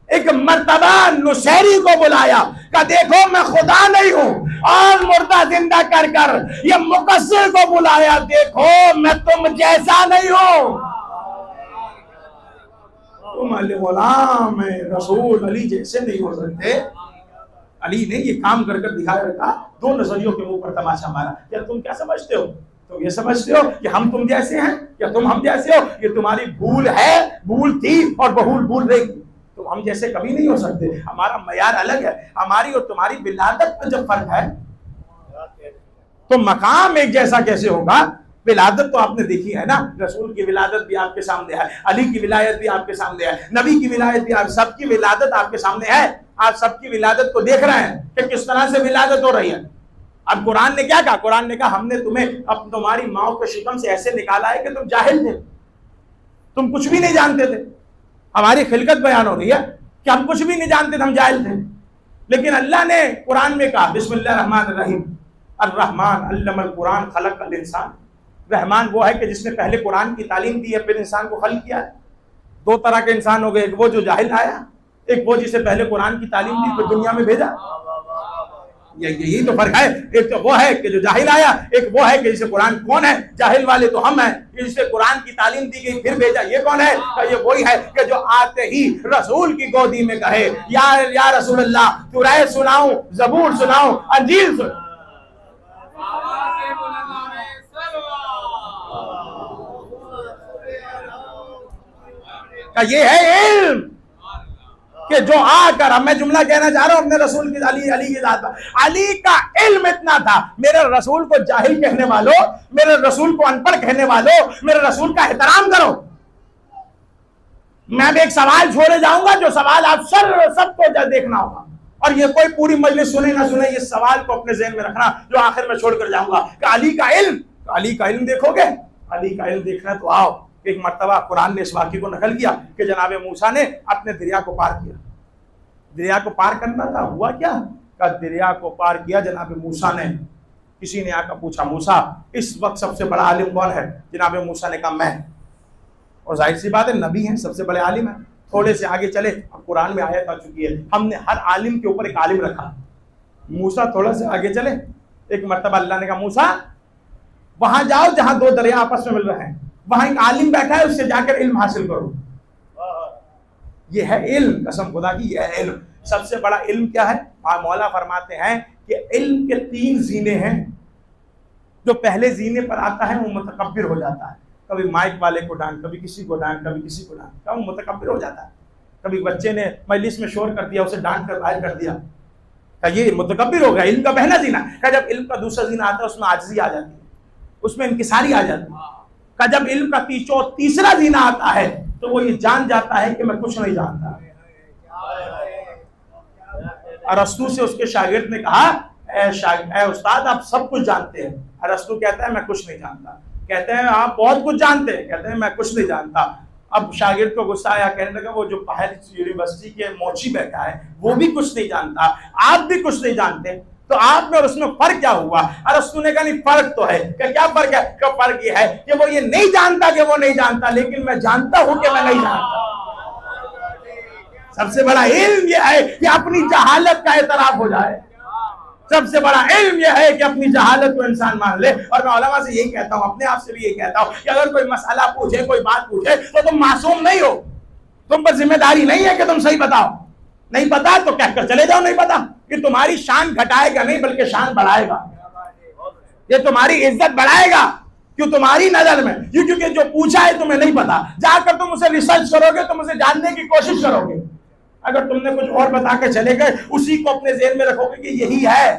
एक मर्तबा नुसैरी को बुलाया, का देखो मैं खुदा नहीं हूं, और मुर्दा जिंदा कर कर ये मुकस्सिर को बुलाया, देखो मैं तुम जैसा नहीं हूं, तुम गुलाम रसूल अली जैसे नहीं हो सकते। अली ने ये काम कर कर दिखाया, रखा, 2 नजरियों के मुंह पर तमाशा मारा। क्या तुम क्या समझते हो? तुम ये समझते हो कि हम तुम जैसे हैं, या तुम हम जैसे हो? ये तुम्हारी भूल है, भूल थी और बहुल भूल रहेगी। तो हम जैसे कभी नहीं हो सकते, हमारा मयार अलग है। हमारी और तुम्हारी विलादत में जब फर्क है तो मकाम एक जैसा कैसे होगा? विलादत तो आपने देखी है ना, रसूल की विलादत भी आपके सामने है, अली की विलायत भी आपके सामने है, नबी की विलायत भी, आप सबकी विलादत आपके सामने है। आप सबकी विलादत को देख रहे हैं कि किस तरह से विलादत हो रही है। अब कुरान ने क्या कहा? कुरान ने कहा हमने तुम्हें अब तुम्हारी माओ के शिकम से ऐसे निकाला है कि तुम जाहिल थे, तुम कुछ भी नहीं जानते थे। हमारी खिलकत बयान हो रही है कि हम कुछ भी नहीं जानते थे, हम जाहिल थे। लेकिन अल्लाह ने कुरान में कहा बिस्मिल्लाहिर्रहमानिर्रहीम, अर्रहमान अल्लमल कुरान खलक़ल इंसान। रहमान वो है कि जिसने पहले कुरान की तालीम दी है, फिर इंसान को खल्क किया है। 2 तरह के इंसान हो गए, एक वो जो जाहिल आया, एक वो जिसे पहले कुरान की तालीम दी फिर दुनिया में भेजा। यही तो फर्क है। एक तो वो है कि जो जाहिल आया, एक वो है कि जिसे कुरान, कौन है? जाहिल वाले तो हम हैं, जिसे कुरान की तालीम दी गई फिर भेजा। ये कौन है? तो ये वही है कि जो आते ही रसूल की गोदी में कहे या रसूल अल्लाह तौरात सुनाऊं, ज़बूर सुनाऊं, अंजील सुनाऊं। ये है इल्म कि जो आकर, अब मैं जुमला कहना चाह रहा हूं अपने रसूल की, अली की जात पर, अली का इल्म इतना था। मेरे रसूल को जाहिल कहने वालों, मेरे रसूल को अनपढ़ कहने वालों, मेरे रसूल का एहतराम करो। मैं भी एक सवाल छोड़े जाऊंगा, जो सवाल आप सबको देखना होगा, और ये कोई पूरी मजलिस सुने ना सुने, ये सवाल को अपने ज़हन में रखना, जो आखिर में छोड़कर जाऊंगा कि अली का इल्म, अली का इल्म देखोगे, अली का इल्म देखना तो आओ। एक मर्तबा कुरान ने इस वाक़े को नकल किया कि जनाब मूसा ने अपने दरिया को पार किया। दरिया को पार करना था, हुआ क्या? का दरिया को पार किया जनाब मूसा ने, किसी ने आकर पूछा, मूसा इस वक्त सबसे बड़ा आलिम कौन है? जनाब मूसा ने कहा मैं। और जाहिर सी बात है, नबी हैं, सबसे बड़े आलिम हैं। थोड़े से आगे चले, अब कुरान में आयत आ चुकी है, हमने हर आलिम के ऊपर एक आलिम रखा। मूसा थोड़ा से आगे चले, एक मर्तबा अल्लाह ने कहा, मूसा वहां जाओ जहां दो दरिया आपस में मिल रहे हैं, वहां एक आलिम बैठा है, उससे जाकर इल्म हासिल करो। ये है इल्म, कसम खुदा की, ये है इल्म। सबसे बड़ा इल्म क्या है? मौला फरमाते हैं कि इल्म के 3 जीने हैं। जो पहले जीने पर आता है वो मुतकब्बिर हो जाता है, कभी माइक वाले को डांट, कभी किसी को डांट, कभी किसी को डांट, क्या वो मुतकब्बिर हो जाता है। कभी बच्चे ने मजलिस में शोर कर दिया, उसे डांट कर बाहर कर दिया, क्या ये मुतकब्बिर हो गया? इल्म का पहला जीना। क्या जब इल्म का दूसरा जीना आता है उसमें आजिज़ी आ जाती है, उसमें इंकिसारी आ जाती है। क्या जब इल्म का तीसरा जीना आता है तो वो ये जान जाता है कि मैं कुछ नहीं जानता। अरस्तू से उसके शागिर्द ने कहा, ए उस्ताद आप सब कुछ जानते हैं। अरस्तू कहता है मैं कुछ नहीं जानता। कहते हैं आप बहुत कुछ जानते हैं। कहते हैं मैं कुछ नहीं जानता। अब शागिर्द को गुस्सा आया, कहने लगा वो जो बाहर यूनिवर्सिटी के मोची बैठा है वो भी कुछ नहीं जानता, आप भी कुछ नहीं जानते, तो आप में और उसमें फर्क क्या हुआ? अरस्तू ने कहा नहीं फर्क तो है। क्या फर्क है? क्या फर्क ये है कि वो ये नहीं जानता कि वो नहीं जानता, लेकिन मैं जानता हूं कि मैं नहीं जानता। सबसे बड़ा इल्म यह है कि अपनी जहालत का एतराफ हो जाए। सबसे बड़ा इल्म यह है कि अपनी जहालत को इंसान मान ले। और मैं उलमा से यही कहता हूं, अपने आप से भी यही कहता हूं कि अगर कोई मसला पूछे, कोई बात पूछे, तो तुम मासूम नहीं हो। तुम पर जिम्मेदारी नहीं है कि तुम सही बताओ। नहीं पता तो कहकर चले जाओ नहीं पता। ये तुम्हारी शान घटाएगा नहीं बल्कि शान बढ़ाएगा। ये तुम्हारी इज्जत बढ़ाएगा। क्यों? तुम्हारी नजर में, क्योंकि जो पूछा है तुम्हें नहीं पता, जाकर तुम उसे रिसर्च करोगे, तुम उसे जानने की कोशिश करोगे। अगर तुमने कुछ और बता के चले गए, उसी को अपने ज़हन में रखोगे कि यही है,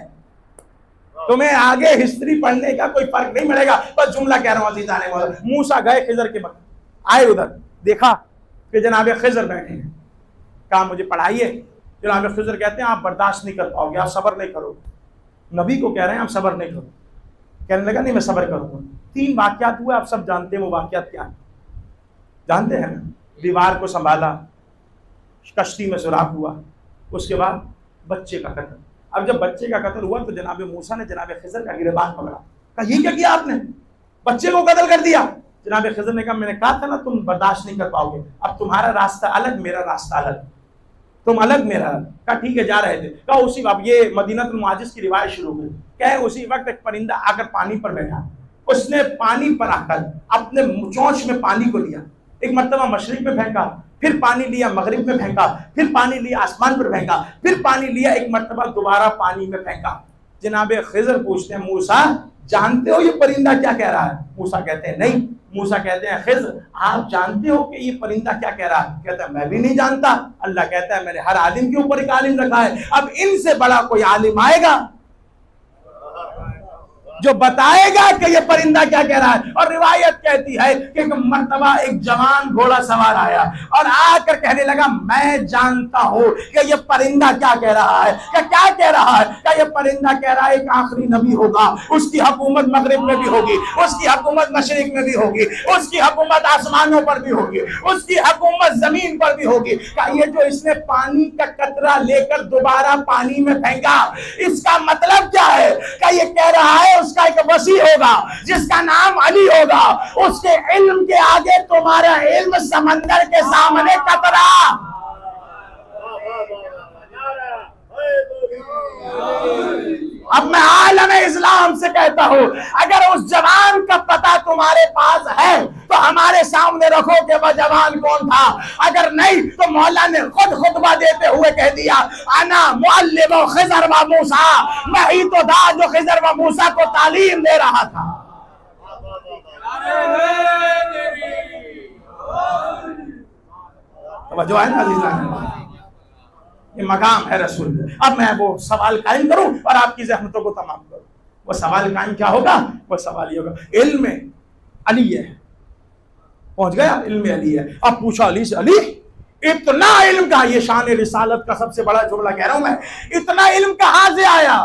तुम्हें आगे हिस्ट्री पढ़ने का कोई फर्क नहीं मिलेगा। बस जुमला कह रहा हूं अजीज आने वाला। मूसा गए खिजर के वक्त, आए उधर, देखा कि जनाब खिजर बैठे हैं, कहा मुझे पढ़ाइए। जनाब खिजर कहते हैं आप बर्दाश्त नहीं कर पाओगे, आप सब्र नहीं करोगे। नबी को कह रहे हैं आप सब्र नहीं करो। कहने लगा नहीं मैं सब्र करूंगा। 3 वाकयात हुए, आप सब जानते हैं वो वाकयात क्या है? जानते हैं ना? दीवार को संभाला, कश्ती में सुराख हुआ, उसके बाद बच्चे का कत्ल। अब जब बच्चे का कत्ल हुआ तो जनाब मूसा ने जनाब खिजर का गिरबान पकड़ा। कहा ये क्या किया आपने? बच्चे को कत्ल कर दिया। जनाब खिजर ने कहा मैंने कहा था ना तुम बर्दाश्त नहीं कर पाओगे, अब तुम्हारा रास्ता अलग, मेरा रास्ता अलग, तुम अलग मेरा अलग। कहा ठीक है, जा रहे थे। कहा उसी वक्त, ये मदीनतुल मुआजिज की रिवायत शुरू हुई, कहे उसी वक्त एक परिंदा आकर पानी पर बैठा, उसने पानी पर आकर अपने चोंच में पानी को लिया, एक मर्तबा मशरिक में फेंका, फिर पानी लिया मगरिब में फेंका, फिर पानी लिया आसमान पर फेंका, फिर पानी लिया, एक मर्तबा दोबारा पानी में फेंका। जनाब खिजर पूछते हैं मूसा जानते हो ये परिंदा क्या कह रहा है? मूसा कहते हैं नहीं। मूसा कहते हैं खिजर आप जानते हो कि ये परिंदा क्या कह रहा है? कहता है मैं भी नहीं जानता। अल्लाह कहता है मैंने हर आलिम के ऊपर एक आलिम रखा है, अब इनसे बड़ा कोई आलिम आएगा जो बताएगा कि ये परिंदा क्या कह रहा है। और रिवायत कहती है कि एक मर्तबा एक जवान घोड़ा सवार आया और आकर कहने लगा मैं जानता हूं कि ये परिंदा क्या कह रहा है। क्या कह रहा है? क्या ये परिंदा कह रहा है एक आखिरी नबी होगा, उसकी हुकूमत मगरिब में भी होगी, उसकी हुकूमत मशरिक में भी होगी, उसकी हुकूमत आसमानों पर भी होगी, उसकी हुकूमत जमीन पर भी होगी। क्या ये जो इसने पानी का कतरा लेकर दोबारा पानी में फेंका, इसका मतलब क्या है? क्या ये कह रहा है उसका एक वसी होगा जिसका नाम अली होगा, उसके इल्म के आगे तुम्हारा इल्म समंदर के सामने कतरा। अब मैं आलम इस्लाम से कहता हूं अगर उस जवान का पता तुम्हारे पास है तो हमारे सामने रखो कि वह जवान कौन था। अगर नहीं तो मौला ने खुद खुतबा देते हुए कह दिया अना मुअल्लिम खिजर व मूसा, मैं ही तो था जो खिजर व मूसा को तालीम दे रहा था। जो है ना ये मकाम है रसूल। अब मैं वो सवाल कायम करूं और आपकी ज़हमतों को तमाम करूं। वो सवाल कायम क्या होगा? वो सवाल ये होगा इल्म अली है, पहुंच गया इल्म अली है। अब पूछा अली से अली इतना इल्म का, ये शान रिसालत का सबसे बड़ा जुमला कह रहा हूं मैं, इतना इल्म कहां से आया?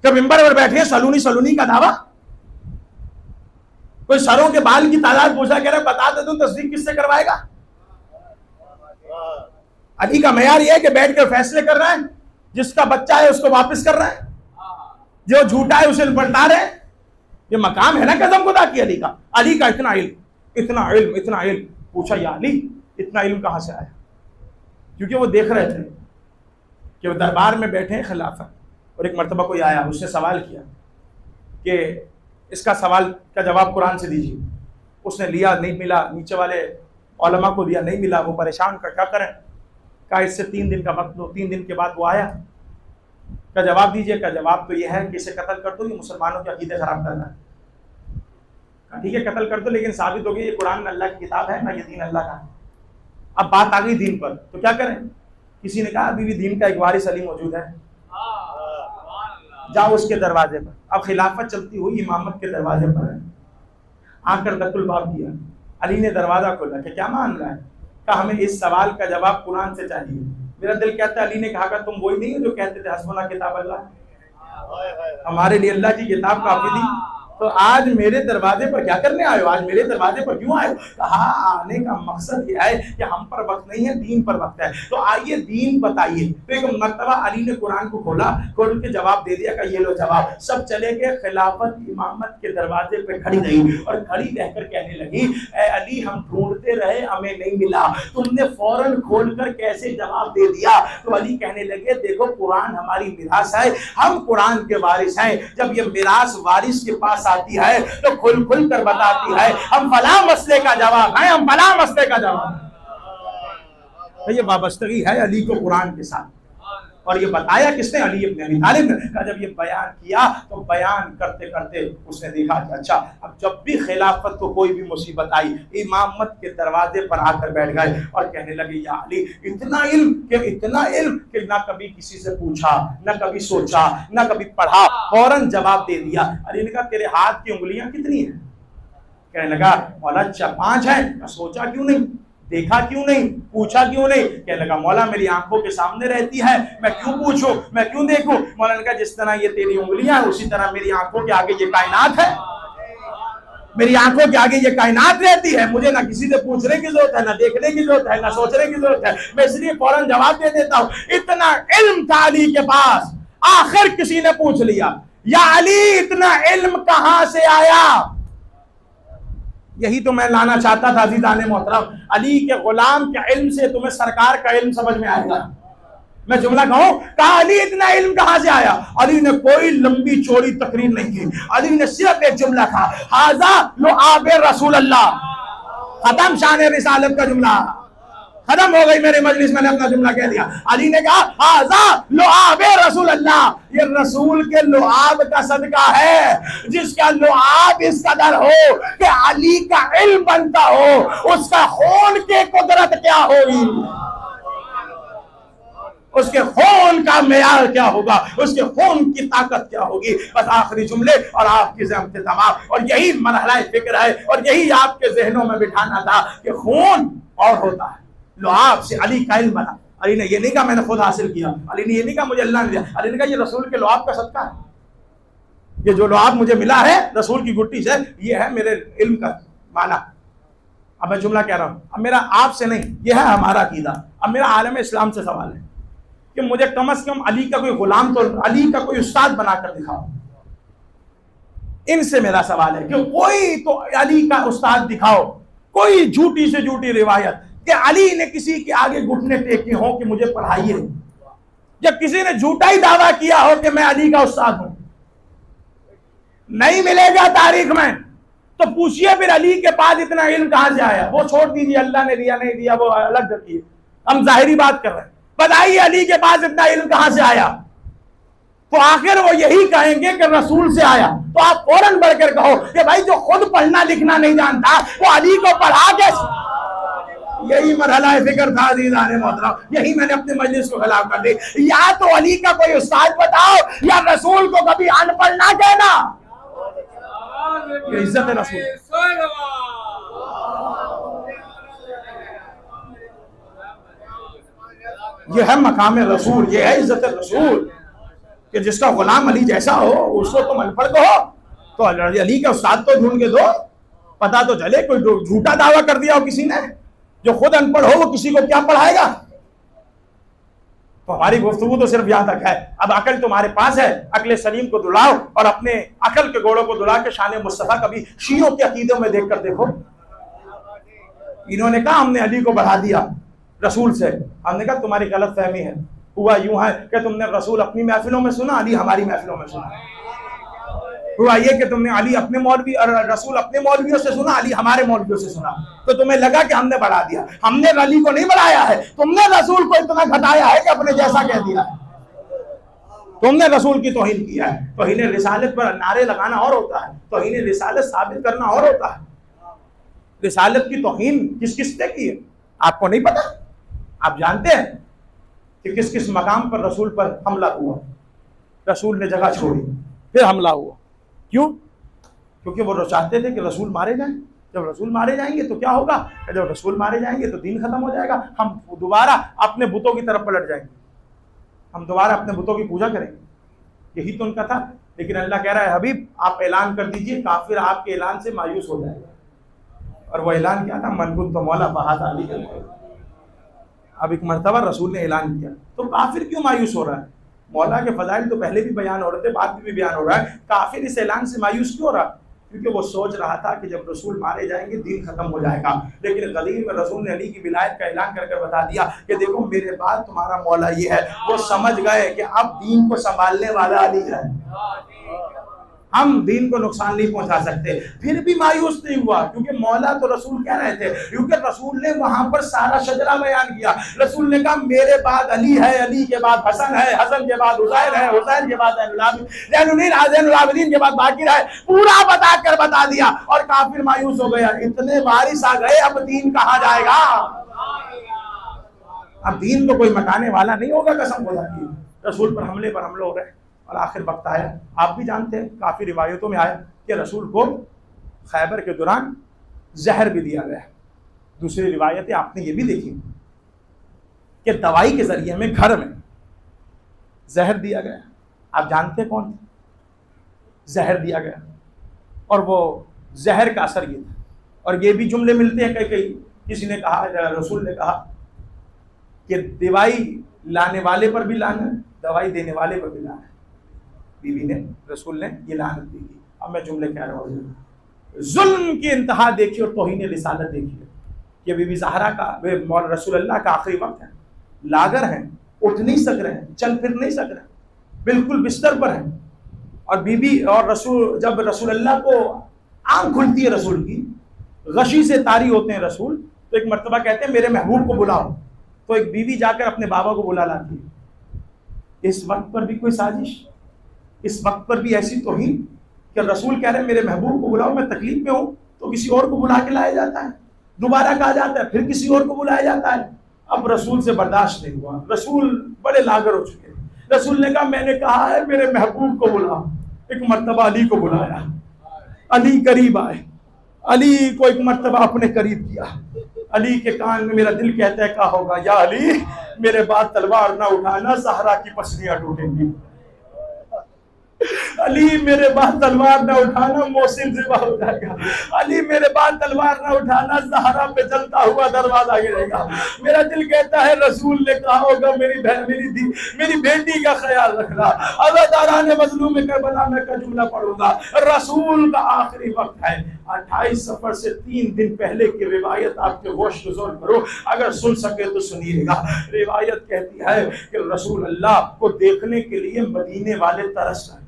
जब मिंबर पर बैठे सलूनी सलूनी का दावा, कोई सरों के बाल की तादाद पूछा कह रहा बता दे दूं तस्दीक किससे करवाएगा? अली का मयार यह है कि बैठ कर फैसले कर रहा है, जिसका बच्चा है उसको वापस कर रहा है। जो झूठा है उसे पलटा रहे। ये मकाम है ना कसम खुदा की अली का। अली का इतना इल्म, इतना इल्म, इतना इल्म। पूछा या अली इतना इल्म कहाँ से आया? क्योंकि वो देख रहे थे कि वो दरबार में बैठे हैं खिलाफत, और एक मर्तबा कोई आया, उसने सवाल किया कि इसका सवाल का जवाब कुरान से दीजिए। उसने लिया, नहीं मिला, नीचे वाले उलमा को दिया, नहीं मिला, वो परेशान कर क्या करें। कहा इससे 3 दिन का वक्त दो। 3 दिन के बाद वो आया, का जवाब दीजिए। का जवाब तो यह है कि इसे कत्ल कर दो, ये मुसलमानों के अकीदे खराब करना है। ठीक है कत्ल कर दो, लेकिन साबित हो गया ये कुरान अल्लाह की किताब है ना, ये दीन अल्लाह का है। अब बात आ गई दीन पर, तो क्या करें? किसी ने कहा अभी भी दीन का एक वारिस अली मौजूद है, जाओ उसके दरवाजे पर। अब खिलाफत चलती हुई इमामत के दरवाजे पर है। आकर दस्तुल बाब किया, अली ने दरवाजा खोला कि क्या मामला है? कहा हमें इस सवाल का जवाब कुरान से चाहिए। मेरा दिल कहता है, अली ने कहा तुम वही नहीं हो जो कहते थे हस्बुना किताब अल्लाह, हमारे लिए अल्लाह की किताब काफी थी, तो आज मेरे दरवाजे पर क्या करने आए हो? आज मेरे दरवाजे पर क्यों आए हो? कहा आने का मकसद यह है कि हम पर वक्त नहीं है, दीन पर वक्त है, तो आइए दीन बताइए। तो एक मर्तबा अली ने कुरान को खोला, खोल के जवाब दे दिया, का ये लो जवाब। सब चले गए, खिलाफत इमामत के दरवाजे पे खड़ी रही, और खड़ी रहकर कहने लगी ए अली हम ढूंढते रहे हमें नहीं मिला, तुमने फौरन खोल कर कैसे जवाब दे दिया? तो अली कहने लगे देखो कुरान हमारी मिरास है, हम कुरान के वारिस हैं। जब ये मिरास वारिस के पास आती है तो खुल खुल कर बताती है हम फला मसले का जवाब है, हम फला मसले का जवाब है। ये वाबस्तगी है अली को कुरान के साथ। और ये बताया किसने? अली इब्न अबी तालिब ने। जब ये बयान किया तो बयान करते करते उसने देखा कि अच्छा अब जब भी खिलाफत को कोई भी मुसीबत आई, इमामत के दरवाजे पर आकर बैठ गए और कहने लगे या अली इतना इल्म कि ना कभी किसी से पूछा, ना कभी सोचा, ना कभी पढ़ा, फौरन जवाब दे दिया। अली ने कहा तेरे हाथ की उंगलियां कितनी है? कहने लगा मौला 5 है। सोचा क्यों नहीं, देखा क्यों नहीं, पूछा क्यों नहीं? कहने लगा मौला मेरी आंखों के सामने रहती है, मैं क्यों पूछूं, मैं क्यों देखूं? मौला ने कहा जिस तरह ये तेरी उंगलियां है उसी तरह मेरी आंखों के आगे ये कायनात है, मेरी आंखों के आगे ये कायनात रहती है। मुझे ना किसी से पूछने की जरूरत है, ना देखने की जरूरत है, ना सोचने की जरूरत है, मैं इसलिए फौरन जवाब दे देता हूं। इतना इल्म था अली के पास, आखिर किसी ने पूछ लिया या अली इतना इल्म कहां से आया? यही तो मैं लाना चाहता था अज़ीज़ाने मोहतरम। अली के गुलाम के इल्म से तुम्हें सरकार का इल्म समझ में आएगा। मैं जुमला कहूं, कहा अली इतना इल्म कहां से आया? अली ने कोई लंबी चौड़ी तकरीर नहीं की, अली ने सिर्फ एक जुमला कहा हाजा लो आबे रसूल अल्लाह। खत्म शान रिसालत का जुमला, खत्म हो गई मेरी मजलिस, मैंने अपना जुमला कह दिया। अली ने कहा हाजा लुआबे रसूल अल्लाह, ये रसूल के लुआब का सदका है। जिसका लुआब इस कदर हो कि अली का इल्म बनता हो, उसका खून की कुदरत क्या होगी, उसके खून का मेयार क्या होगा, उसके खून की ताकत क्या होगी। बस आखिरी जुमले और आपकी ज़हमत तमाम, और यही मरहला फिक्र है और यही आपके जहनों में बिठाना था कि खून और होता है, लुआब से अली का इल्म बना। अली ने ये नहीं कहा मैंने खुद हासिल किया, अली ने ये नहीं कहा मुझे अल्लाह ने दिया, अली ने कहा ये रसूल के लुआब का सदका है, ये जो लुआब मुझे मिला है रसूल की गुट्टी से, ये है मेरे इल्म का माना। अब मैं जुमला कह रहा हूं, अब मेरा आपसे नहीं, ये है हमारा अकीदा। अब मेरा आलम इस्लाम से सवाल है कि मुझे कम से कम अली का कोई गुलाम तो, अली का कोई उस्ताद बनाकर दिखाओ। इनसे मेरा सवाल है कि कोई तो अली का उस्ताद दिखाओ, कोई झूठी से झूठी रिवायत कि अली ने किसी के आगे घुटने टेके हो कि मुझे पढ़ाइए, या किसी ने झूठा ही दावा किया हो कि मैं अली का उस्ताद हूं, नहीं मिलेगा तारीख में। तो पूछिए फिर अली के पास इतना इल्म कहां से आया? वो छोड़ दीजिए अल्लाह ने दिया नहीं दिया, वो अलग रखिए, हम जाहिरी बात कर रहे हैं। बताइए अली के पास इतना इल्म कहां से आया? तो आखिर वो यही कहेंगे कि रसूल से आया। तो आप फौरन बढ़कर कहो कि भाई जो खुद पढ़ना लिखना नहीं जानता वो अली को पढ़ा कैसे? यही मरहला फिक्र था अज़ीज़ाने मोहतरम, यही मैंने अपने मजलिस को खिलाफ कर दी। या तो अली का कोई उस्ताद बताओ या रसूल को कभी अनपढ़ ना कहना, ये इज्जत है रसूल। ये है मकाम रसूल, ये है इज्जत रसूल कि जिसका गुलाम अली जैसा हो उसको तुम अनपढ़ कहो, तो अली का उस्ताद तो ढूंढ के दो, पता तो चले। कोई झूठा दावा कर दिया हो किसी ने, जो खुद अनपढ़ हो वो किसी को क्या पढ़ाएगा? तो हमारी गुफ्तगू तो सिर्फ यहां तक है। अब अकल तुम्हारे पास है, अकल सलीम को दुलाओ और अपने अकल के घोड़ों को दुला के शान मुस्तफा कभी शियों के अकीदों में देखकर देखो। इन्होंने कहा हमने अली को बढ़ा दिया रसूल से, हमने कहा तुम्हारी गलत फहमी है। हुआ यूं है कि तुमने रसूल अपनी महफिलों में सुना, अली हमारी महफिलों में सुना। हुआ ये कि तुमने अली अपने मौलवी और रसूल अपने मौलवियों से सुना, अली हमारे मौलवियों से सुना, तो तुम्हें लगा कि हमने बढ़ा दिया। हमने अली को नहीं बढ़ाया है, तुमने रसूल को इतना घटाया है कि अपने जैसा कह दिया है। तुमने रसूल की तौहीन किया है। तौहीन रिसालत पर नारे लगाना और होता है, तौहीन रिसालत साबित करना और होता है। रिसालत की तौहीन किस किस ने की है आपको नहीं पता? आप जानते हैं कि किस किस मकाम पर रसूल पर हमला हुआ? रसूल ने जगह छोड़ी, फिर हमला हुआ। क्यों? क्योंकि वो चाहते थे कि रसूल मारे जाएं। जब रसूल मारे जाएंगे तो क्या होगा? जब रसूल मारे जाएंगे तो दीन खत्म हो जाएगा, हम दोबारा अपने बुतों की तरफ पलट जाएंगे, हम दोबारा अपने बुतों की पूजा करेंगे। यही तो उनका था। लेकिन अल्लाह कह रहा है हबीब आप ऐलान कर दीजिए, काफिर आपके ऐलान से मायूस हो जाएगा। और वो ऐलान क्या था? मन कुंत मौला फहाज़ा अली। अब एक मरतबा रसूल ने ऐलान किया तो काफिर क्यों मायूस हो रहा है? मौला के फजाइल तो पहले भी बयान हो रहे थे, बाद में भी बयान हो रहा है, काफिर इस ऐलान से मायूस क्यों हो रहा? क्योंकि वो सोच रहा था कि जब रसूल मारे जाएंगे दीन खत्म हो जाएगा। लेकिन गदीर में रसूल ने अली की विलायत का ऐलान करके बता दिया कि देखो मेरे बाद तुम्हारा मौला ये है। वो समझ गए कि अब दीन को संभालने वाला अली है, हम दीन को नुकसान नहीं पहुंचा सकते। फिर भी मायूस नहीं हुआ, क्योंकि मौला तो रसूल कह रहे थे। क्योंकि रसूल ने वहां पर सारा शजरा बयान किया। रसूल ने कहा मेरे बाद अली है, अली के बाद हसन है, हसन के बाद हुसैन है, हुसैन के बाद ज़ैनुल आबिदीन के बाद बाकिर है। पूरा बता दिया और काफिर मायूस हो गया। इतने बारिश आ गए, अब दीन कहाँ जाएगा? अब दीन तो कोई मकाने वाला नहीं होगा, कसम खुदा की। रसूल पर हमले हो रहे हैं और आखिर वक्त आया। आप भी जानते हैं काफ़ी रिवायतों में आया कि रसूल को खैबर के दौरान जहर भी दिया गया। दूसरी रिवायतें आपने ये भी देखी कि दवाई के जरिए में घर में जहर दिया गया। आप जानते हैं कौन जहर दिया गया? और वो जहर का असर ये था। और ये भी जुमले मिलते हैं कई किसी ने कहा, रसूल ने कहा कि दवाई लाने वाले पर भी लाना है, दवाई देने वाले पर भी लाना है। बीवी ने, रसूल ने ये लानत दी थी। अब मैं जुमले कह रहा हूँ, जुल्म की इंतहा देखिए और तौहीन रिसालत देखिए। ये बीबी ज़हरा का, रसूल अल्लाह का आखिरी वक्त है, लागर हैं, उठ नहीं सक रहे हैं, चल फिर नहीं सक रहे, बिल्कुल बिस्तर पर हैं। और बीबी और रसूल, जब रसूल अल्लाह को आँख खुलती है रसूल की, गशी से तारी होते हैं रसूल, तो एक मरतबा कहते हैं मेरे महबूब को बुलाओ। तो एक बीवी जाकर अपने बाबा को बुला लाती है। इस वक्त पर भी कोई साजिश, इस वक्त पर भी ऐसी तौहीन कि रसूल कह रहे हैं मेरे महबूब को बुलाओ, मैं तकलीफ में हूँ, तो किसी और को बुला के लाया जाता है, दोबारा कहा जाता है, फिर किसी और को बुलाया जाता है। अब रसूल से बर्दाश्त नहीं हुआ, रसूल बड़े लागर हो चुके हैं। रसूल ने कहा मैंने कहा है मेरे महबूब को बुलाओ। एक मरतबा अली को बुलाया, अली करीब आए, अली को एक मरतबा अपने करीब किया। अली के कान में मेरा दिल कहता है क्या होगा, या अली मेरे बाद तलवार ना उठाना, सहरा की पसलियां टूटेंगी। अली मेरे बाद तलवार ना उठाना, मौसिम ज़िबा हो जाएगा। अली मेरे बाद तलवार ना उठाना, ज़हरा पे जलता हुआ दरवाजा गिरेगा। मेरा दिल कहता है रसूल ने कहा होगा मेरी बेटी का ख्याल रखना। अज़ादारान मज़लूम करबला में का जुमला पढ़ूंगा। रसूल का आखिरी वक्त है। 28 सफर से 3 दिन पहले की रिवायत आपके होश गुज़र करो, अगर सुन सके तो सुनिएगा। रिवायत कहती है कि रसूल अल्लाह को देखने के लिए मदीने वाले तरस रहे,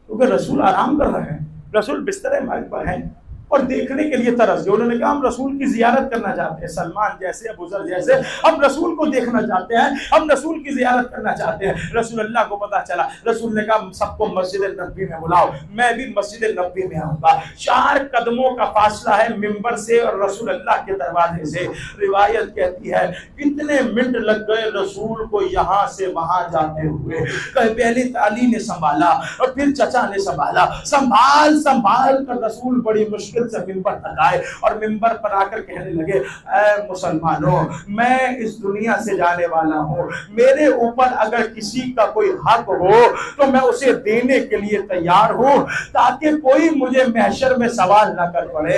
क्योंकि रसूल आराम कर रहे हैं, रसूल बिस्तर मर्ग पर हैं और देखने के लिए तरस गए। उन्होंने कहा हम रसूल की जियारत करना चाहते हैं, सलमान जैसे, अबू ज़र जैसे, हम रसूल को देखना चाहते हैं, हम रसूल की जियारत करना चाहते हैं। रसूल अल्लाह को पता चला, रसूल ने कहा सबको मस्जिद नबी में बुलाओ, मैं भी मस्जिद नबी में आऊंगा। 4 कदमों का फासला है मिंबर से और रसूल अल्लाह के दरवाजे से। रिवायत कहती है कितने मिनट लग गए रसूल को यहाँ से वहां जाते हुए। पहले अली ने संभाला और फिर चचा ने संभाला, संभाल कर रसूल बड़ी मुश्किल मंजिल से मिंबर तक आए और मिंबर पर आकर कहने लगे, ऐ मुसलमानों, मैं इस दुनिया से जाने वाला हूँ, मेरे ऊपर अगर किसी का कोई हक हो तो मैं उसे देने के लिए तैयार हूँ, ताकि कोई मुझे महशर में सवाल ना कर पड़े।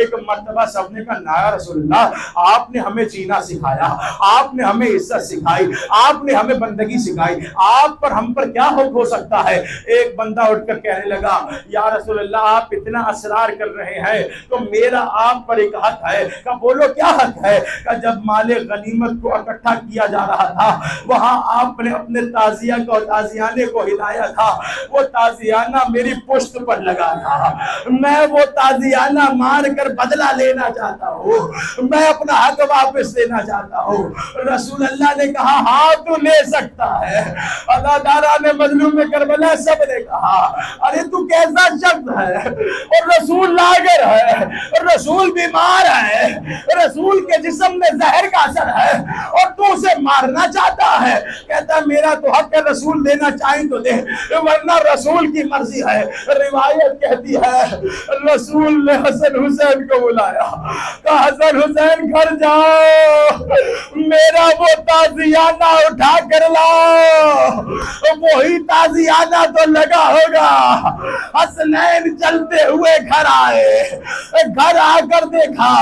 एक मर्तबा सबने कहा, नाया रसूलल्लाह, आपने हमें जीना सिखाया, आपने हमें इज्जत सिखाई, आपने हमें बंदगी सिखाई, आप पर हम पर क्या हक हो सकता है। एक बंदा उठकर कहने लगा, या रसूलल्लाह, आप इतना असरार कर रहे हैं तो मेरा आप पर एक हक है। का बोलो क्या हक है। का जब माले गनीमत को इकट्ठा किया जा रहा था, वहां आपने अपने ताजिया को, ताजियाने को हिलाया था, वो ताजियाना मेरी पुश्त पर लगा था, मैं वो ताजियाना मार कर बदला लेना चाहता हूँ, मैं अपना हक वापस लेना चाहता हूँ। रसूल अल्लाह ने कहा, हाँ तू ले सकता है। अदादारा ने, मजलूम में करबला, सब ने कहा, अरे तू कैसा शख्स है, और रसूल लागर है, और रसूल बीमार है, रसूल के जिस्म में जहर का असर है, और तू उसे मारना चाहता है। कहता मेरा तो हक है, रसूल देना चाहे तो दे, वरना रसूल की मर्जी है। रिवायत कहती है, रसूल ने हसन हुसैन को बुलाया, कहा हसन हुसैन घर जाओ, मेरा वो ताजियाना उठा कर लाओ, वही ताजियाना तो लगा होगा। हसनैन चलते हुए घर आए, घर आकर देखा,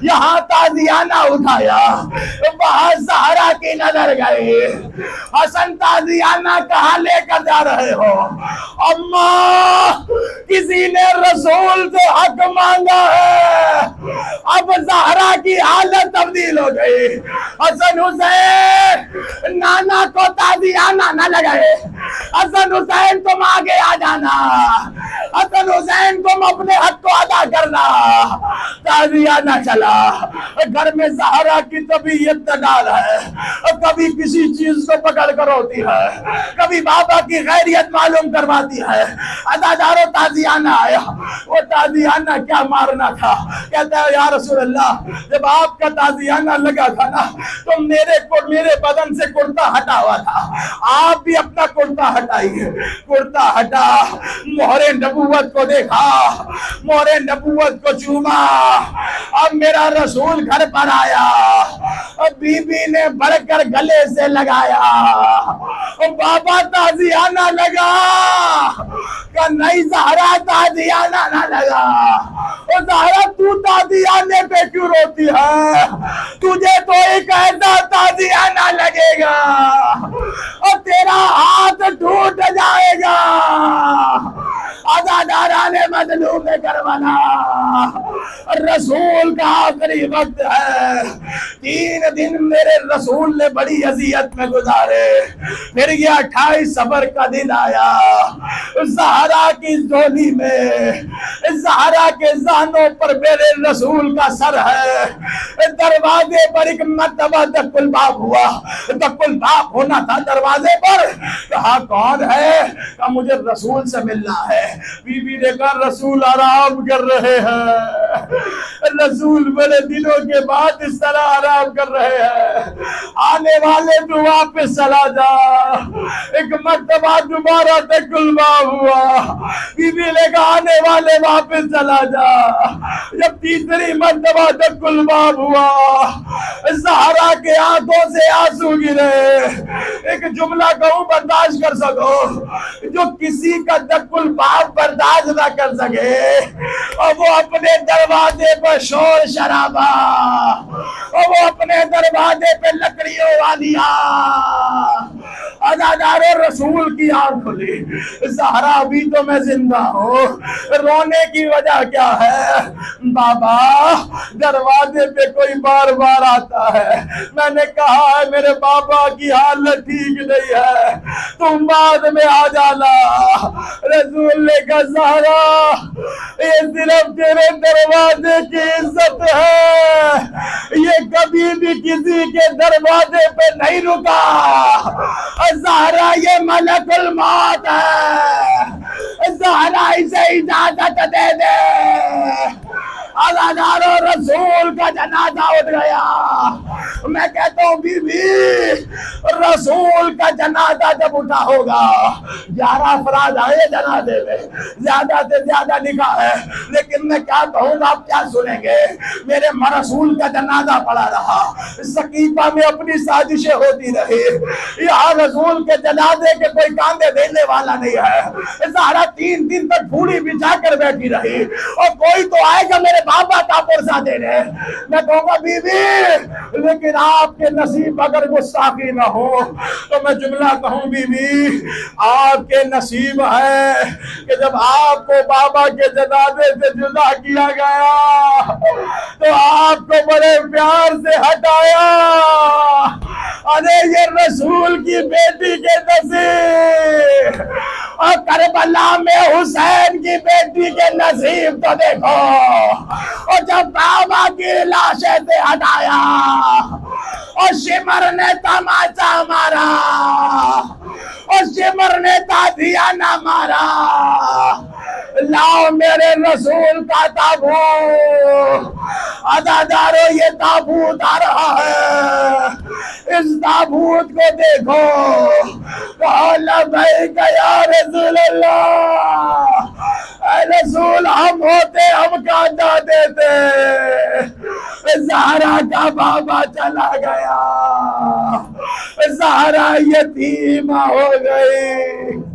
यहाँ ताजियाना उठाया, वहां सहारा की नजर गई। हसन, ताजियाना कहाँ लेकर जा रहे हो। अम्मा, किसी ने रसूल से हक मांगा है। अब ज़हरा की हालत तब्दील हो गई। हसन हुसैन, नाना को ताजियाना न लगाए, हसन हुसैन तुम आगे आ जाना, हसन हुसैन तुम अपने हक को अदा करना। ताजियाना चला, घर में ज़हरा की तबीयत डाल है, कभी किसी चीज को पकड़ कर होती है, कभी बाबा की खैरियत मालूम करवाती है। अदादारो ताजियाना आया, वो ताजियाना क्या मारना था। कहता है, या रसूल अल्लाह, जब आपका ताजियाना लगा था ना, तो मेरे बदन से कुर्ता हटा हुआ था, आप भी अपना कुर्ता हटाइए। कुर्ता हटा, मोहरे नबूवत को देखा, मोहरे नबूवत को चूमा। अब मेरा रसूल घर पर आया, अब बीबी ने बढ़कर गले से लगाया, बाबा ताजियाना लगा, का नहीं ज़हरा ताजियाना ना लगा। और ज़हरा, तू ताजियाने पे क्यों रोती है, तुझे तो एक ऐसा ताजियाना लगेगा और तेरा हाथ टूट जाएगा। अदादारा ने मजलूम करबला, रसूल का आखिरी वक्त है। 3 दिन मेरे रसूल ने बड़ी अजियत में गुजारे। फिर ये 28 सबर का दिन आया, ज़हरा की झोली में, ज़हरा के ज़ानों पर मेरे रसूल का सर है। दरवाजे पर एक मर्तबा दक्कुल बाप हुआ, दक्कुल बाप होना था दरवाजे पर। कहा कौन है, कहा मुझे रसूल से मिलना है। बीबी ने कहा रसूल आराम कर रहे हैं, रसूल बड़े दिनों के बाद इस तरह आराम कर रहे हैं, आने वाले तो वापस चला जा। एक मर्तबा दोबारा तकुलबाब हुआ, बीबी ने कहा आने वाले वापस चला जा। जब तीसरी मर्तबा तकुलबाब हुआ, ज़हरा के आंखों से आंसू गिरे। एक जुमला कहूं बर्दाश्त कर सको, जो किसी का तकुलबाब बर्दाश्त ना कर सके, और वो अपने दरवाजे पर शोर शराबा, और वो अपने दरवाजे पे लकड़ियों वालिया। अदादारो रसूल की आंख खुली, ज़हरा अभी तो मैं जिंदा हूँ, रोने की वजह क्या है। बाबा, दरवाजे पे कोई बार बार आता है, मैंने कहा है मेरे बाबा की हालत ठीक नहीं है, तुम बाद में आ जाना। रसूल ने कहा ज़हरा, ये सिर्फ तेरे दरवाजे की इज्जत है, ये कभी भी किसी के दरवाजे पे नहीं रुका। ज़हरा ये मलकुल मौत है, ज़हरा इसे इजाजत दे दे। अज़ादारो रसूल का जनाजा उठ गया। मैं कहता हूँ बीबी, रसूल का जनाजा जब उठा होगा, 11 अफराद आए जनाजे में, ज्यादा से ज्यादा लिखा है, लेकिन मैं क्या कहूँगा, आप क्या सुनेंगे। मेरे रसूल का जनाजा पड़ा रहा, सकीफा में अपनी साजिशें होती रही, यहाँ रसूल के जनाजे के कोई कांधे देने वाला नहीं है। ज़हरा 3 दिन तक फूली बिछा कर बैठी रही, और कोई तो आएगा मेरे बाबा का पुरसा देने। मैं कहूँगा बीबी, लेकिन आपके नसीब अगर गुस्ताखी न हो तो मैं जुमला कहूँ बीबी, आपके नसीब है कि जब आपको बाबा के जनाजे से जुदा किया गया तो आपको बड़े प्यार से हटाया। अरे ये रसूल की बेटी के नसीब, और करबला में हुसैन की बेटी के नसीब तो देखो। और जब बाबा की लाशें से हटाया और शिमर ने तमाचा मारा, और शिमर ने तादिया ना मारा, लाओ मेरे रसूल का ताबूत। अदादारो ये ताबूत आ रहा है, इस ताबूत को देखो। या रसूल अल्लाह, रसूल हम होते हम कांदा देते। ज़हरा का बाबा चला गया, ज़हरा यतीमा हो गई।